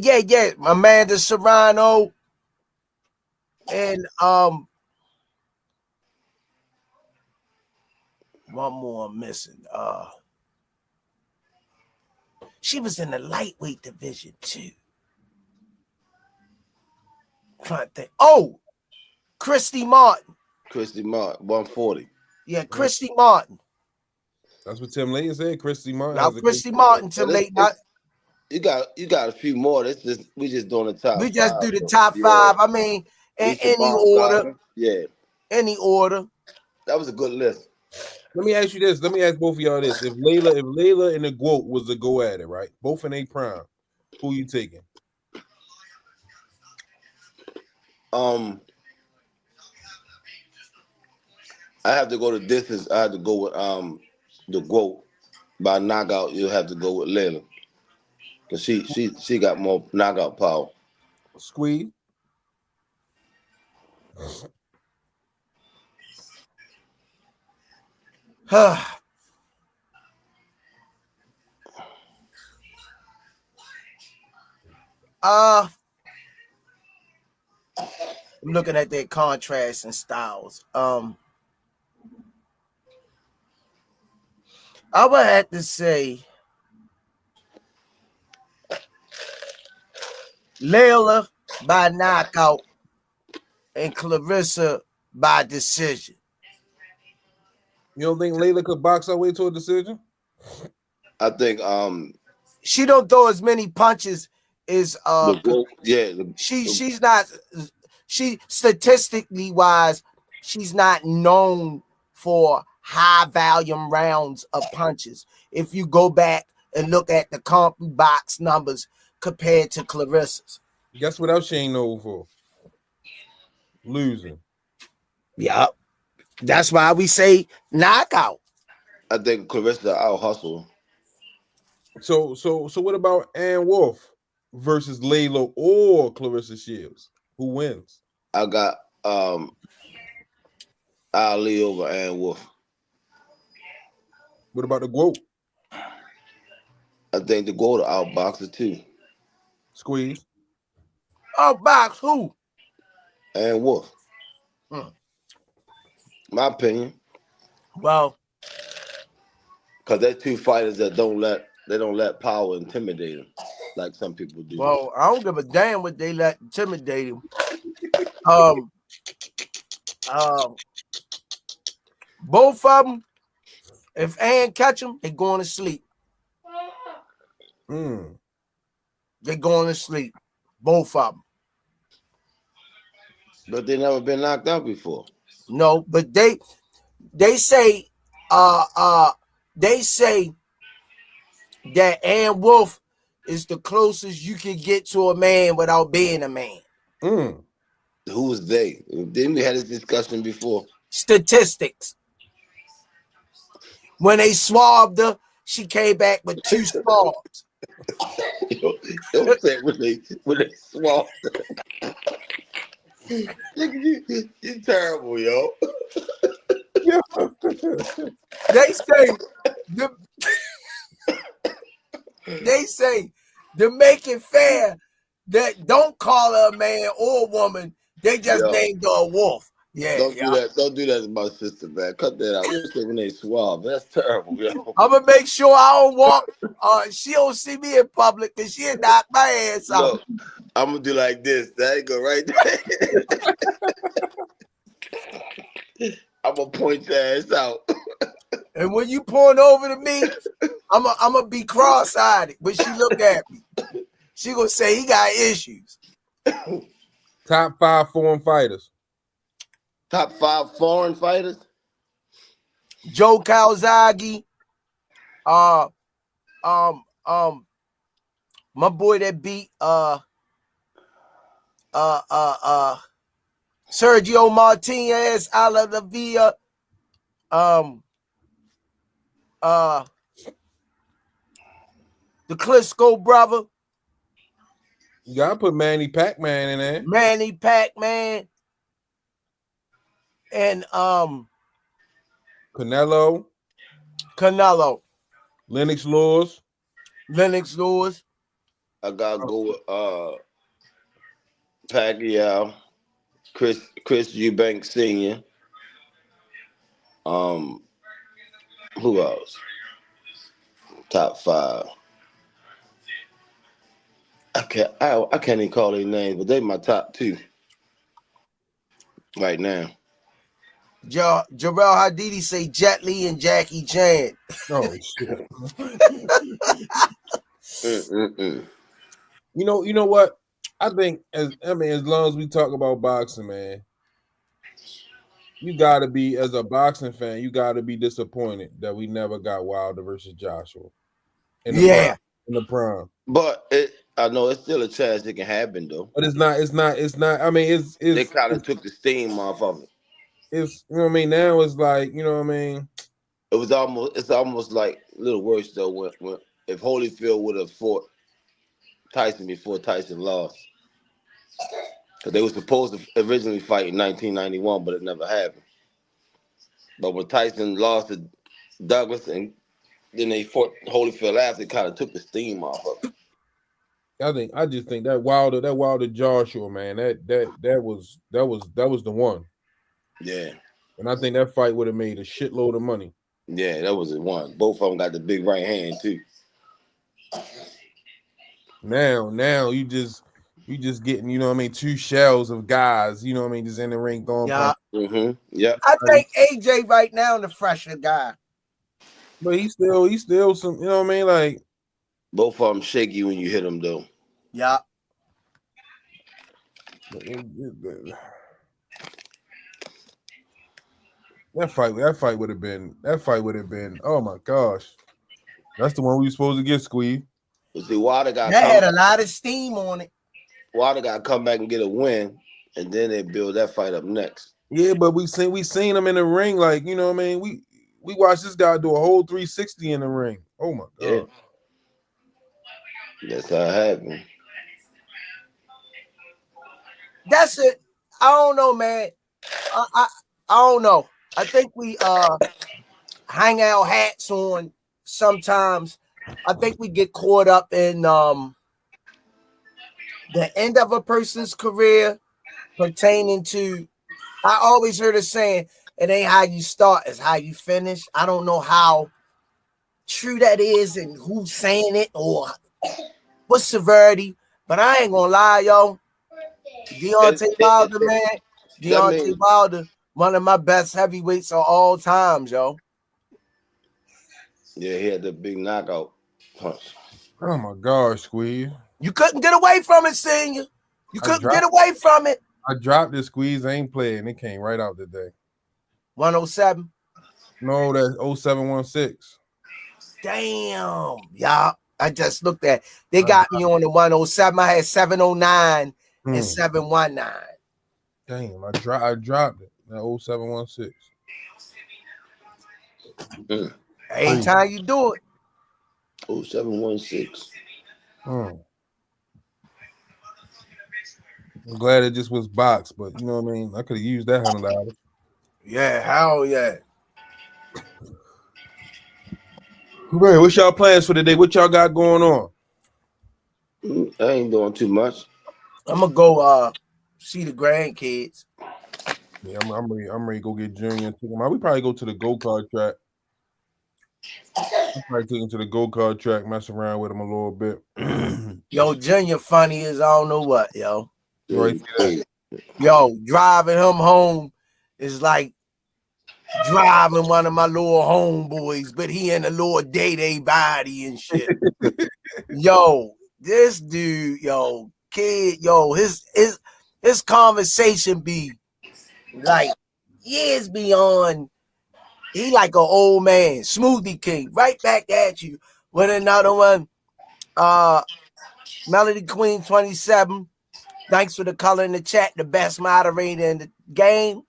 Speaker 3: Amanda Serrano, and one more I'm missing. She was in the lightweight division too. Trying to think. Oh, Christy Martin.
Speaker 5: 140.
Speaker 3: Yeah, Christy Martin.
Speaker 4: That's what Tim Layton said. Christy Martin.
Speaker 3: Now, Christy Martin, Tim Layton.
Speaker 5: You got a few more. We just doing the top.
Speaker 3: We just
Speaker 5: 5,
Speaker 3: do the top 5. I mean, in any order.
Speaker 5: Garden. Yeah.
Speaker 3: Any order.
Speaker 5: That was a good list.
Speaker 4: Let me ask you this. Let me ask both of y'all this. If Layla and the GOAT was to go at it, right? Both in a prime, who you taking?
Speaker 5: I have to go to distance. I have to go with the GOAT. By knockout, you'll have to go with Layla. Because she got more knockout power.
Speaker 4: Squeeze.
Speaker 3: I'm looking at their contrasts and styles. I would have to say Layla by knockout and Clarissa by decision.
Speaker 4: You don't think Layla could box her way to a decision?
Speaker 5: I think
Speaker 3: she don't throw as many punches as she's not. She statistically wise, she's not known for high volume rounds of punches. If you go back and look at the CompuBox numbers compared to Clarissa's.
Speaker 4: Guess what else she ain't known for? Losing.
Speaker 3: Yeah. That's why we say knockout.
Speaker 5: I think Clarissa out hustle.
Speaker 4: So what about Ann Wolfe versus Layla or Clarissa Shields? Who wins?
Speaker 5: I got Ali over Ann Wolfe.
Speaker 4: What about the GOAT?
Speaker 5: I think the GOAT outboxer too.
Speaker 4: Squeeze.
Speaker 3: Outbox who?
Speaker 5: Ann Wolfe. My opinion.
Speaker 3: Well,
Speaker 5: because they're two fighters that don't let power intimidate them like some people do.
Speaker 3: Well, I don't give a damn what they let intimidate them. Both of them, if Ann catch them, they going to sleep. They going to sleep. Both of them.
Speaker 5: But they never been knocked out before.
Speaker 3: No, but they say that Ann Wolf is the closest you can get to a man without being a man.
Speaker 5: Who was they? Didn't we have this discussion before?
Speaker 3: Statistics. When they swabbed her, she came back with 2 swabs.
Speaker 5: Don't say when they swabbed her. You're terrible, yo.
Speaker 3: They say to make it fair that don't call her a man or a woman. They just named her a wolf. Yeah,
Speaker 5: don't do that. Don't do that to my sister, man. Cut that out. You say when they swab. That's terrible, yo.
Speaker 3: I'm gonna make sure I don't walk. She don't see me in public because she'll knock my ass out.
Speaker 5: Look, I'm gonna do like this. That ain't go right there. I'm gonna point your ass out.
Speaker 3: And when you point over to me, I'm gonna be cross-eyed when she look at me. She gonna say he got issues.
Speaker 4: Top 5 foreign fighters.
Speaker 5: Top 5 foreign fighters.
Speaker 3: Joe Calzaghe. My boy that beat Sergio Martinez, Ala La Villa. The Klitschko brother.
Speaker 4: You gotta put Manny Pacman in there.
Speaker 3: Manny Pacman. And
Speaker 4: Canelo. Lennox Lewis.
Speaker 5: I gotta go with Pacquiao, Chris Eubanks Sr. Who else? Top 5. I can't even call their names, but they my top 2 right now.
Speaker 3: Jarrell Hadidi say Jet Li and Jackie Chan.
Speaker 4: Oh shit. You know what? I think as long as we talk about boxing, man, you gotta be, as a boxing fan, you gotta be disappointed that we never got Wilder versus Joshua. In the prime.
Speaker 5: But I know it's still a chance it can happen though.
Speaker 4: But it's not. I mean, it's
Speaker 5: they kind of took the steam off of it.
Speaker 4: It's, you know what I mean. Now it's like, you know what I mean.
Speaker 5: It's almost like a little worse though when if Holyfield would have fought Tyson before Tyson lost, because they were supposed to originally fight in 1991, but it never happened. But when Tyson lost to Douglas and then they fought Holyfield after, it kind of took the steam off of it.
Speaker 4: I just think that Wilder Joshua, man, that was the one.
Speaker 5: Yeah.
Speaker 4: And I think that fight would have made a shitload of money.
Speaker 5: Yeah, that was the one. Both of them got the big right hand too.
Speaker 4: Now you just getting, you know what I mean, 2 shells of guys, you know what I mean, just in the ring going.
Speaker 3: Yeah.
Speaker 5: Yeah.
Speaker 3: I think AJ right now the fresher guy.
Speaker 4: But he's still some, you know what I mean, like.
Speaker 5: Both of them shaky when you hit them though.
Speaker 3: Yeah.
Speaker 4: That fight would have been. Oh my gosh, that's the one we were supposed to get, Squeeze.
Speaker 5: But see, Wilder
Speaker 3: had a lot of steam on it.
Speaker 5: Wilder got to come back and get a win, and then they build that fight up next.
Speaker 4: Yeah, but we seen him in the ring, like, you know what I mean. We watched this guy do a whole 360 in the ring. Oh my god.
Speaker 5: Yeah. That's how it happened.
Speaker 3: That's it. I don't know, man. I don't know. I think we hang our hats on sometimes. I think we get caught up in the end of a person's career pertaining to, I always heard a saying, it ain't how you start, it's how you finish. I don't know how true that is and who's saying it or what severity, but I ain't gonna lie, yo. Deontay Wilder, man. Deontay Wilder One of my best heavyweights of all times, yo.
Speaker 5: Yeah, he had the big knockout punch.
Speaker 4: Oh my gosh, Squeeze.
Speaker 3: You couldn't get away from it, Senior. You couldn't get away from it.
Speaker 4: I dropped this Squeeze. I ain't playing. It came right out today.
Speaker 3: 107.
Speaker 4: No, that's 0716.
Speaker 3: Damn, y'all. I just looked at. They got me on the 107. I had 709 and 719.
Speaker 4: Damn, I dropped it. That 0716.
Speaker 3: Anytime you do it.
Speaker 5: 0716.
Speaker 4: I'm glad it just was boxed, but you know what I mean? I could have used that $100.
Speaker 3: Yeah, hell yeah.
Speaker 4: Right, what's y'all plans for the day? What y'all got going on?
Speaker 5: I ain't doing too much.
Speaker 3: I'm gonna go see the grandkids.
Speaker 4: Yeah, I'm ready to go get Junior and take him out. We probably go to the go-kart track. I'll probably take him to the go-kart track, mess around with him a little bit.
Speaker 3: Yo, Junior funny as I don't know what, yo.
Speaker 4: Right.
Speaker 3: Yo, driving him home is like driving one of my little homeboys, but he in a little day body and shit. Yo, this dude, yo, kid, yo, his conversation be like years beyond. He like an old man, Smoothie King, right back at you with another one. Melody Queen 27. Thanks for the color in the chat, the best moderator in the game.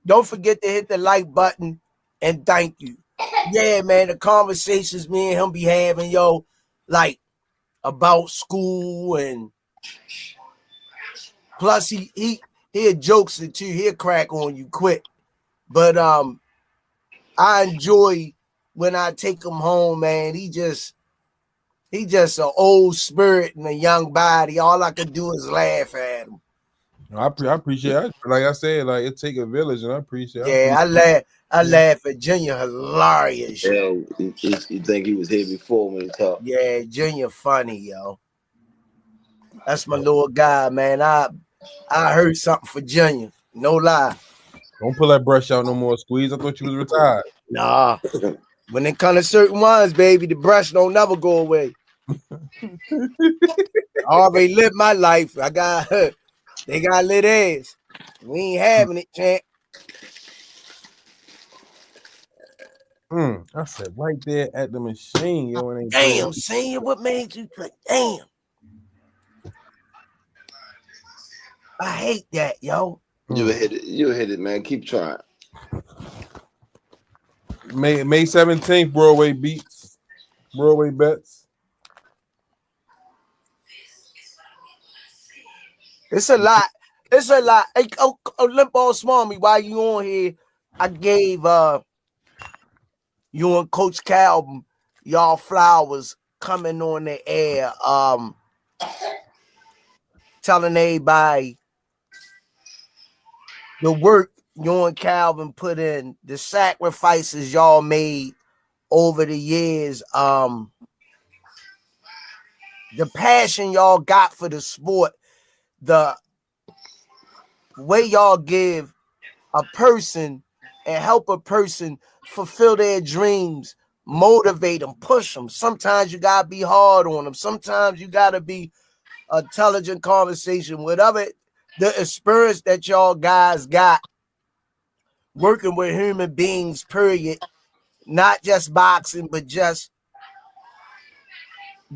Speaker 3: Don't forget to hit the like button and thank you. Yeah, man, the conversations me and him be having, yo, like about school and plus he jokes it too. He'll crack on you quick. But I enjoy when I take him home, man. He just an old spirit and a young body. All I could do is laugh at him.
Speaker 4: I appreciate it. Like I said, like it take a village, and I appreciate it.
Speaker 3: Yeah, I laugh at Junior. Hilarious.
Speaker 5: Yeah, you think he was here before when he talked.
Speaker 3: Yeah, Junior funny, yo. That's my little guy, man. I heard something for Junior. No lie.
Speaker 4: Don't pull that brush out no more, Squeeze. I thought you was retired.
Speaker 3: Nah. When it comes to certain ones, baby, the brush don't never go away. I already lived my life. They got lit ass. We ain't having it, champ.
Speaker 4: I said right there at the machine, yo. It ain't
Speaker 3: damn, Senior, what made you like, damn? I hate that, yo.
Speaker 5: You hit it, man. Keep trying.
Speaker 4: May 17th, Broadway Beats, Broadway Bets.
Speaker 3: It's a lot. Hey, Limp Ball Small me, while you on here, I gave you and Coach Calvin y'all flowers coming on the air, telling everybody the work you and Calvin put in, the sacrifices y'all made over the years, the passion y'all got for the sport, the way y'all give a person and help a person fulfill their dreams, motivate them, push them. Sometimes you gotta be hard on them. Sometimes you gotta be intelligent conversation, whatever the experience that y'all guys got working with human beings, period. Not just boxing, but just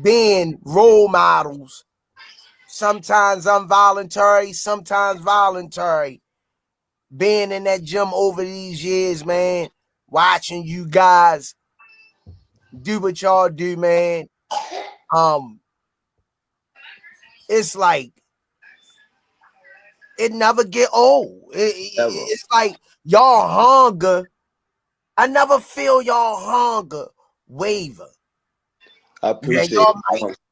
Speaker 3: being role models. Sometimes involuntary, sometimes voluntary. Being in that gym over these years, man, watching you guys do what y'all do, man. It's like it never get old. It's like y'all hunger. I never feel y'all hunger waver.
Speaker 5: I appreciate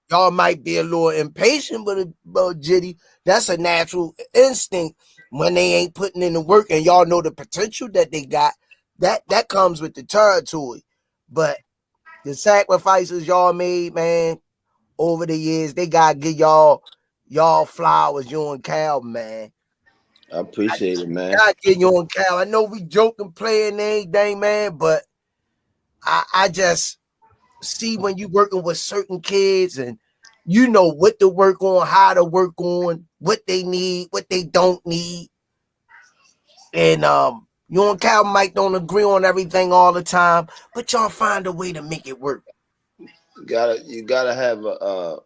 Speaker 3: y'all might be a little impatient with a jitty. That's a natural instinct when they ain't putting in the work and y'all know the potential that they got. That comes with the territory. But the sacrifices y'all made, man, over the years, they gotta give y'all flowers, you and Cal, man.
Speaker 5: I appreciate it, man.
Speaker 3: God get you on, Cal. I know we joking, playing anything, man, but I just see when you working with certain kids and you know what to work on, how to work on, what they need, what they don't need. And you and Cal might don't agree on everything all the time, but y'all find a way to make it work.
Speaker 5: You gotta have a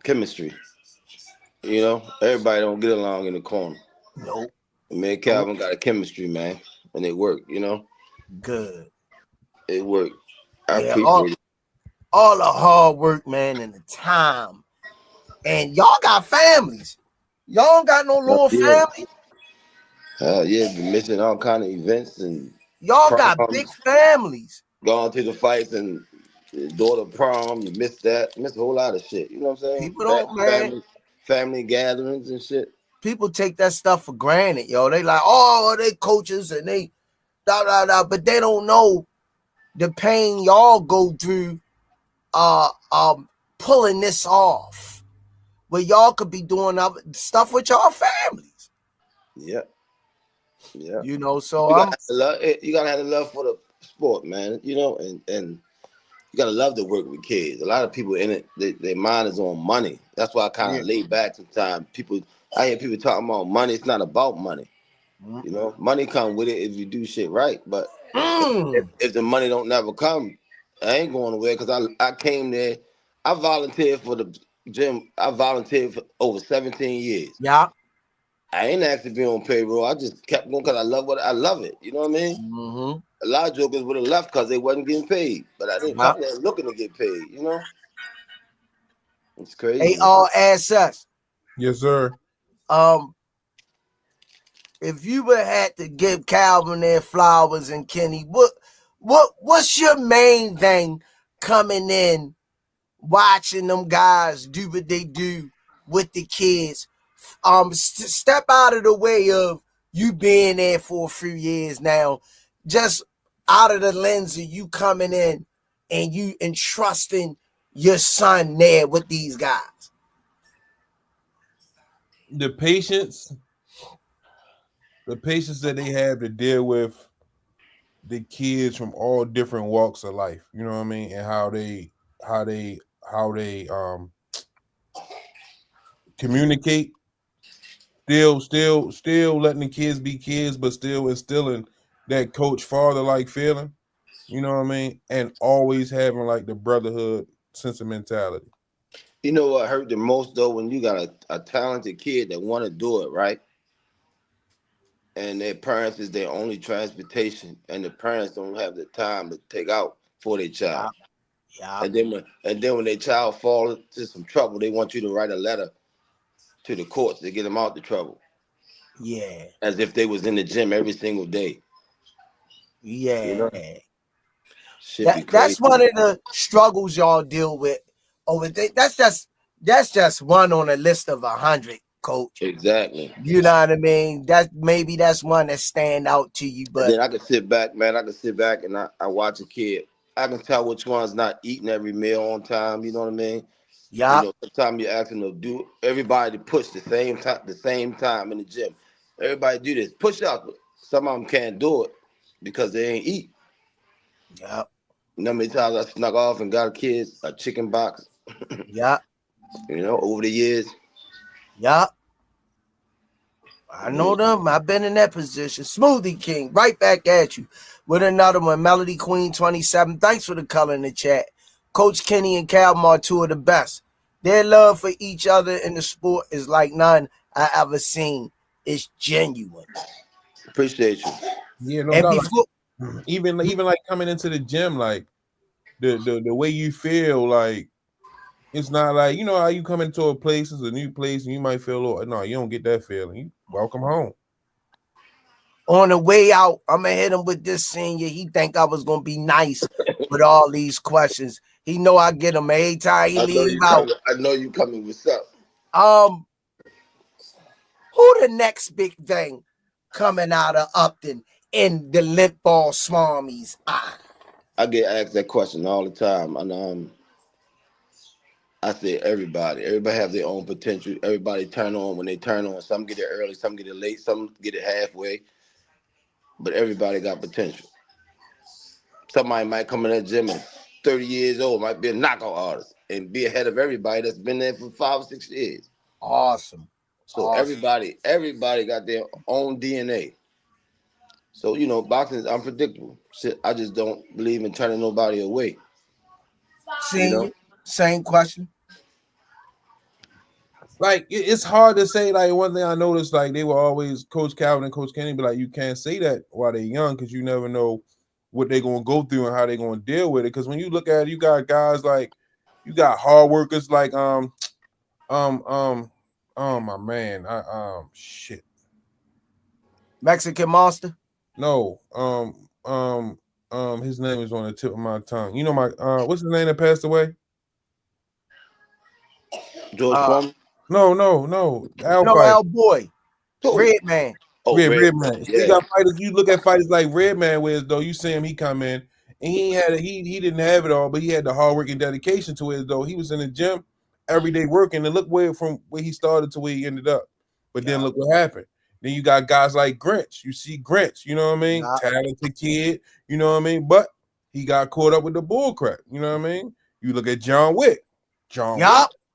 Speaker 5: chemistry. You know, everybody don't get along in the corner.
Speaker 3: Nope.
Speaker 5: Me and Calvin got a chemistry, man, and it worked. You know,
Speaker 3: Good.
Speaker 5: it worked. I
Speaker 3: Yeah,
Speaker 5: appreciate it.
Speaker 3: all the hard work, man, and the time. And y'all got families. Y'all don't got no little
Speaker 5: Yeah,
Speaker 3: family.
Speaker 5: yeah, been missing all kind of events and
Speaker 3: Y'all got big
Speaker 5: proms,
Speaker 3: families.
Speaker 5: gone to the fights and daughter prom. You missed that. Missed a whole lot of shit. You know what I'm saying?
Speaker 3: People don't, man.
Speaker 5: Family gatherings and shit.
Speaker 3: People take that stuff for granted, yo. They like, oh, they coaches and they but they don't know the pain y'all go through pulling this off. Where y'all could be doing other stuff with y'all families.
Speaker 5: Yeah. Yeah.
Speaker 3: You know, so
Speaker 5: you gotta have the love for the sport, man. You know, and you gotta love to work with kids. A lot of people in it, their mind is on money. That's why I kind of lay back sometimes. I hear people talking about money. It's not about money. You know, money come with it if you do shit right. But if the money don't never come, I ain't going nowhere because I came there. I volunteered for the gym. I volunteered for over 17 years.
Speaker 3: Yeah.
Speaker 5: I ain't asked to be on payroll. I just kept going because I love it. You know what I mean?
Speaker 3: Mm-hmm.
Speaker 5: A lot of jokers would have left because they wasn't getting paid. But I didn't come there looking to get paid, you know? It's crazy.
Speaker 3: ARSS.
Speaker 4: Yes, sir.
Speaker 3: If you would have had to give Calvin their flowers and Kenny, what's your main thing coming in, watching them guys do what they do with the kids? Step out of the way of you being there for a few years now, just out of the lens of you coming in and you entrusting your son there with these guys.
Speaker 4: The patience that they have to deal with the kids from all different walks of life, you know what I mean, and how they communicate, still letting the kids be kids, but still instilling that coach father like feeling, you know what I mean, and always having like the brotherhood sense of mentality.
Speaker 5: You know what hurt the most though, when you got a talented kid that want to do it right, and their parents is their only transportation, and the parents don't have the time to take out for their child.
Speaker 3: Yeah.
Speaker 5: And then when their child falls into some trouble, they want you to write a letter to the courts to get them out the trouble.
Speaker 3: Yeah.
Speaker 5: As if they was in the gym every single day.
Speaker 3: Yeah.
Speaker 5: You know? Should be crazy.
Speaker 3: That's one of the struggles y'all deal with over there. That's just one on a list of 100, coach.
Speaker 5: Exactly.
Speaker 3: You know what I mean? That's one that stand out to you. But
Speaker 5: and then I can sit back, man. I can sit back and I watch a kid. I can tell which one's not eating every meal on time. You know what I mean?
Speaker 3: Yeah.
Speaker 5: You know, sometimes you're asking them to do everybody to push the same time in the gym. Everybody do this. Push up. Some of them can't do it because they ain't eat.
Speaker 3: Yeah.
Speaker 5: You know how many times I snuck off and got kids a chicken box?
Speaker 3: Yeah.
Speaker 5: You know, over the years.
Speaker 3: Yeah. I know them. I've been in that position. Smoothie King, right back at you with another one. Melody Queen 27. Thanks for the color in the chat. Coach Kenny and Calvin are two of the best. Their love for each other in the sport is like none I ever seen. It's genuine.
Speaker 5: Appreciate you.
Speaker 4: Yeah, no
Speaker 3: And
Speaker 4: doubt.
Speaker 3: before,
Speaker 4: Even like coming into the gym, like the way you feel, like it's not like, you know how you come into a place, it's a new place, and you might feel a little, no, you don't get that feeling. You welcome home.
Speaker 3: on the way out, I'm gonna hit him with this senior. He think I was gonna be nice with all these questions. He know I get him every time he leave out.
Speaker 5: I know you coming with something.
Speaker 3: Who the next big thing coming out of Upton in the limp ball smarmies eye?
Speaker 5: I get asked that question all the time, and I say everybody. Everybody have their own potential. Everybody turn on when they turn on. Some get it early, some get it late, some get it halfway. But everybody got potential. Somebody might come in that gym and 30 years old, might be a knockout artist and be ahead of everybody that's been there for 5 or 6 years.
Speaker 3: Awesome.
Speaker 5: So everybody got their own DNA. So, boxing is unpredictable. Shit, I just don't believe in turning nobody away.
Speaker 3: Senior, same question.
Speaker 4: Like it's hard to say. Like one thing I noticed, like they were always Coach Calvin and Coach Kenny be like, you can't say that while they're young because you never know what they're gonna go through and how they're gonna deal with it. Because when you look at it, you got guys like you got hard workers like my man, shit.
Speaker 3: Mexican Monster.
Speaker 4: No, his name is on the tip of my tongue. You know my what's his name that passed away?
Speaker 5: George Foreman.
Speaker 4: No.
Speaker 3: Al Boy. Red Man.
Speaker 5: Oh,
Speaker 4: Red Man.
Speaker 5: Yeah.
Speaker 4: You got fighters. You look at fighters like Red Man, where as though you see him, he come in and he didn't have it all, but he had the hard work and dedication to it. As though he was in the gym every day working. And look from where he started to where he ended up. But then look what happened. Then you got guys like Grinch. You see Grinch. You know what I mean? Talented kid. You know what I mean? But he got caught up with the bull crap. You know what I mean? You look at John Wick. Wick.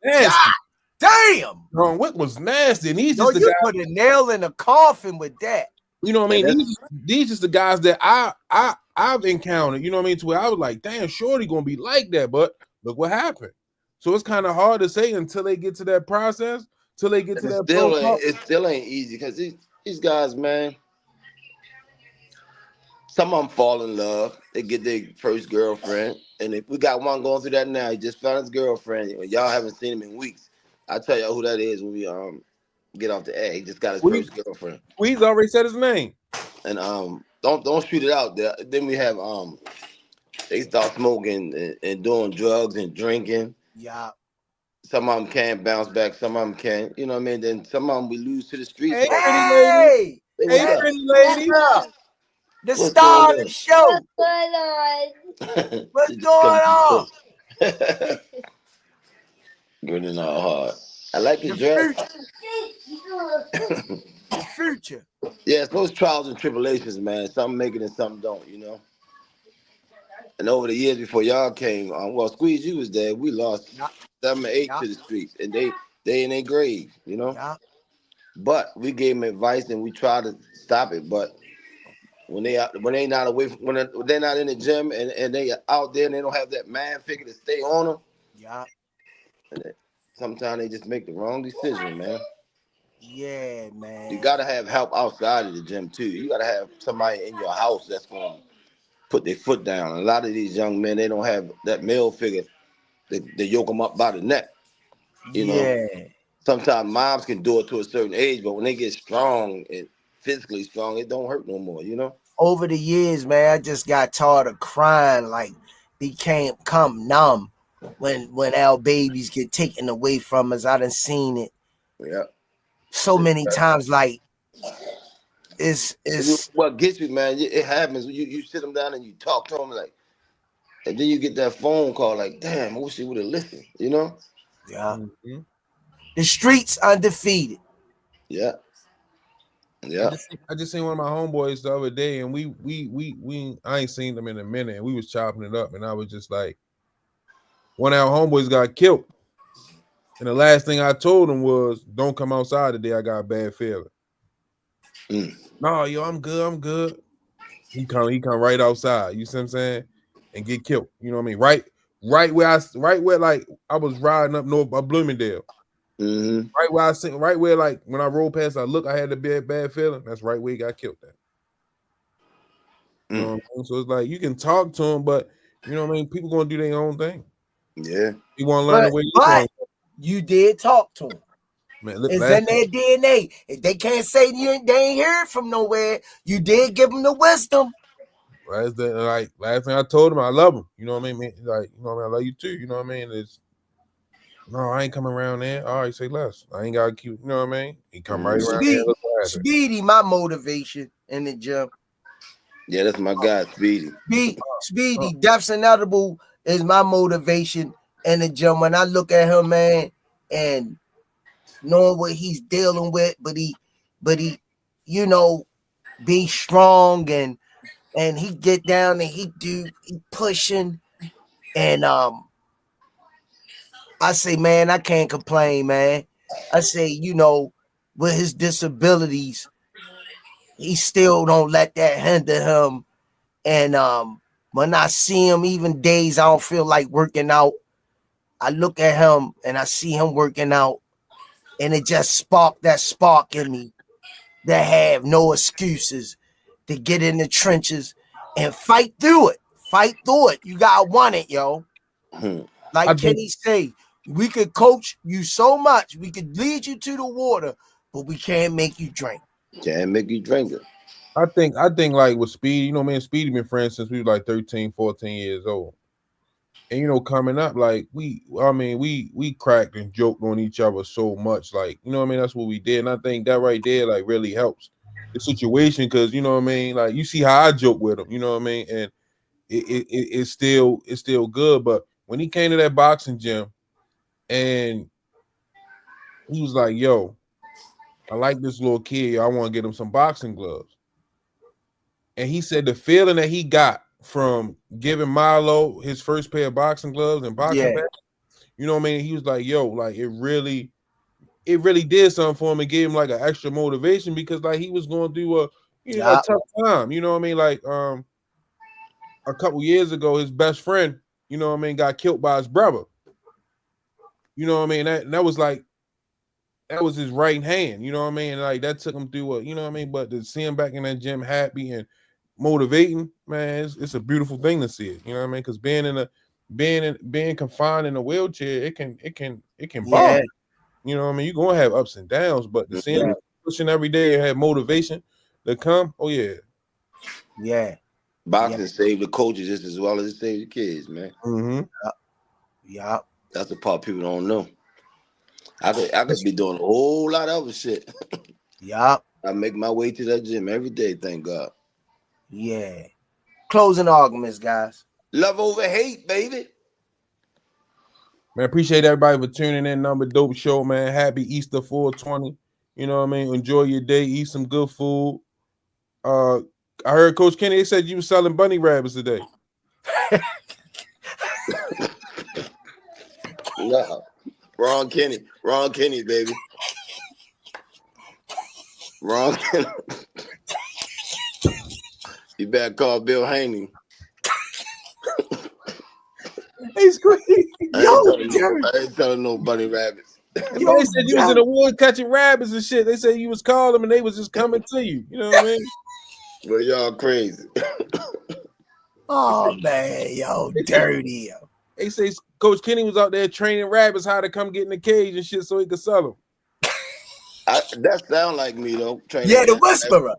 Speaker 4: Nasty.
Speaker 3: Damn.
Speaker 4: John Wick was nasty. And he's just the
Speaker 3: you
Speaker 4: guy.
Speaker 3: Put a nail in a coffin with that.
Speaker 4: You know what I mean? These just the guys that I've encountered, you know what I mean? To where I was like, damn, Shorty gonna be like that, but look what happened. So it's kind of hard to say until they get to that process, till they get to that.
Speaker 5: It still ain't easy because these guys, man, some of them fall in love. They get their first girlfriend, and if we got one going through that now, he just found his girlfriend. Y'all haven't seen him in weeks. I'll tell y'all who that is when we get off the air. He just got his first girlfriend.
Speaker 4: We've already said his name.
Speaker 5: And don't shoot it out there. Then we have they start smoking and doing drugs and drinking.
Speaker 3: Yeah.
Speaker 5: Some of them can't bounce back. Some of them can't. You know what I mean? Then some of them we lose to the streets.
Speaker 4: Hey, pretty lady.
Speaker 3: The star of the show. What's going on?
Speaker 5: Grinning all hard. I like his dress.
Speaker 3: The future.
Speaker 5: Yeah, it's those trials and tribulations, man. Some make it and some don't, And over the years before y'all came, Squeeze, you was there. We lost 7 or 8 to the streets, and they in their grave,
Speaker 3: Yeah.
Speaker 5: But we gave them advice and we tried to stop it. But when they're not away when they're not in the gym and they out there and they don't have that man figure to stay on them.
Speaker 3: Yeah.
Speaker 5: And sometimes they just make the wrong decision, man.
Speaker 3: Yeah, man.
Speaker 5: You gotta have help outside of the gym too. You gotta have somebody in your house that's gonna put their foot down. A lot of these young men, they don't have that male figure. They yoke them up by the neck. You know. Sometimes moms can do it to a certain age, but when they get strong and physically strong, it don't hurt no more.
Speaker 3: Over the years, man, I just got tired of crying. Like become numb when our babies get taken away from us. I done seen it.
Speaker 5: Yeah.
Speaker 3: So many times, like it's
Speaker 5: what gets you, man. It happens. You sit them down and you talk to them, like, and then you get that phone call, like, damn, I wish you would have listened.
Speaker 3: Yeah.
Speaker 4: Mm-hmm.
Speaker 3: The streets undefeated.
Speaker 5: Yeah.
Speaker 4: I just seen one of my homeboys the other day, and we I ain't seen them in a minute, and we was chopping it up, and I was just like, one of our homeboys got killed. And the last thing I told him was, don't come outside today. I got a bad feeling. No, yo, I'm good. He come right outside. You see what I'm saying? And get killed. You know what I mean? Right where like I was riding up north by Bloomingdale.
Speaker 5: Mm-hmm.
Speaker 4: Right where like when I rolled past, I had a bad feeling. That's right where he got killed at. You know what I mean? So it's like you can talk to him, but you know what I mean? People gonna do their own thing.
Speaker 5: Yeah.
Speaker 4: You want to learn the way
Speaker 3: you did talk to him.
Speaker 4: Man,
Speaker 3: it's in their DNA. If they can't say they ain't hear it from nowhere, you did give them the wisdom.
Speaker 4: Last thing I told him, I love him. You know what I mean? Like, you know what I mean? I love you too. You know what I mean? No, I ain't coming around there. All right, say less. I ain't got cute. You know what I mean? He come right around there.
Speaker 3: Speedy, my motivation in the gym.
Speaker 5: Yeah, that's my guy, Speedy.
Speaker 3: Speedy, Death's Inevitable is my motivation in the gym. When I look at him, man, and knowing what he's dealing with, but he, you know, be strong and he get down and he pushing and I say, man, I can't complain, man. I say, you know, with his disabilities, he still don't let that hinder him. And when I see him, even days I don't feel like working out, I look at him and I see him working out, and it just sparked that spark in me that have no excuses to get in the trenches and fight through it. Fight through it. You gotta want it, yo. Like Kenny say, we could coach you so much, we could lead you to the water, but we can't make you drink.
Speaker 5: Can't make you drink it.
Speaker 4: I think like with Speedy, you know, man, Speedy been friends since we were like 13, 14 years old. And you know, coming up, like we cracked and joked on each other so much, like, you know what I mean? That's what we did. And I think that right there, like, really helps the situation, because you know what I mean, like, you see how I joke with him, you know what I mean? And it's still good. But when he came to that boxing gym and he was like, yo, I like this little kid, I want to get him some boxing gloves. And he said the feeling that he got from giving Milo his first pair of boxing gloves and boxing bags, you know what I mean? He was like, yo, like, it really did something for him and gave him like an extra motivation, because like he was going through a tough time, you know what I mean? Like a couple years ago, his best friend, you know what I mean, got killed by his brother. You know what I mean? That was like, that was his right hand, you know what I mean? And like that took him through a, you know what I mean? But to see him back in that gym happy and motivating, man, it's a beautiful thing to see it. You know what I mean? Because being confined in a wheelchair, it can bother. You know what I mean? You're gonna have ups and downs, but to see him pushing every day and have motivation to come, oh yeah.
Speaker 3: Yeah.
Speaker 5: Boxing saved the coaches just as well as it saved the kids, man.
Speaker 4: Mm-hmm.
Speaker 3: Yeah.
Speaker 5: That's the part people don't know. I could be doing a whole lot of other shit.
Speaker 3: Yeah.
Speaker 5: I make my way to that gym every day, thank God.
Speaker 3: Yeah. Closing arguments, guys.
Speaker 5: Love over hate, baby.
Speaker 4: Man, appreciate everybody for tuning in. Number Dope Show, man. Happy Easter 420. You know what I mean? Enjoy your day. Eat some good food. I heard Coach Kenny said you were selling bunny rabbits today.
Speaker 5: No. Wrong Kenny, baby. Wrong Kenny. You better call Bill Haney.
Speaker 4: He's crazy.
Speaker 5: I ain't telling no bunny rabbits.
Speaker 4: They said you was in the woods catching rabbits and shit. They said you was calling them and they was just coming to you. You know what I mean?
Speaker 5: Well, y'all crazy.
Speaker 3: Oh man, yo, dirty. Yo.
Speaker 4: They say Coach Kenny was out there training rabbits how to come get in the cage and shit so he could sell them.
Speaker 5: That sound like me though.
Speaker 3: Yeah, the whisperer.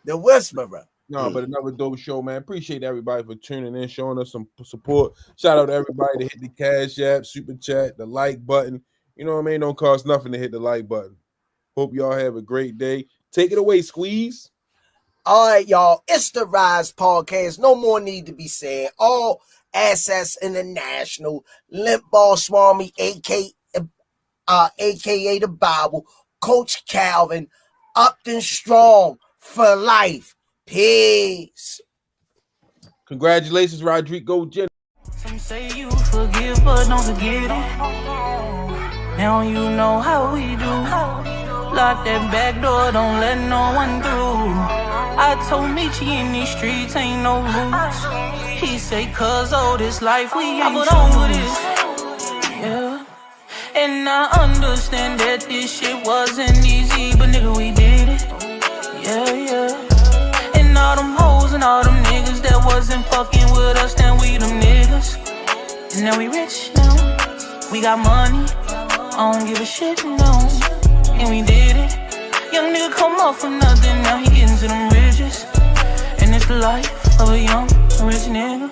Speaker 3: The whisperer.
Speaker 4: No, but another dope show, man. Appreciate everybody for tuning in, showing us some support. Shout out to everybody that hit the Cash App, Super Chat, the like button. You know what I mean? Don't cost nothing to hit the like button. Hope y'all have a great day. Take it away, Squeeze.
Speaker 3: All right, y'all. It's the Rize Podcast. No more need to be said. All Access International, Limp Ball Swami, aka the Bible, Coach Calvin, Upton Strong for life. Peace.
Speaker 4: Congratulations, Rodrigo Jenner.
Speaker 1: Some say you forgive, but don't forget it. Now you know how we do. Lock that back door, don't let no one through. I told Michi in these streets ain't no roots. He say, cause all this life we ain't over this. Yeah. And I understand that this shit wasn't easy, but nigga, we did it. Yeah. And all them hoes and all them niggas that wasn't fucking with us, then we them niggas. And now we rich now. We got money. I don't give a shit, no. And we did it. Young nigga come up from nothing, now he getting to them riches. And it's the life of a young rich nigga.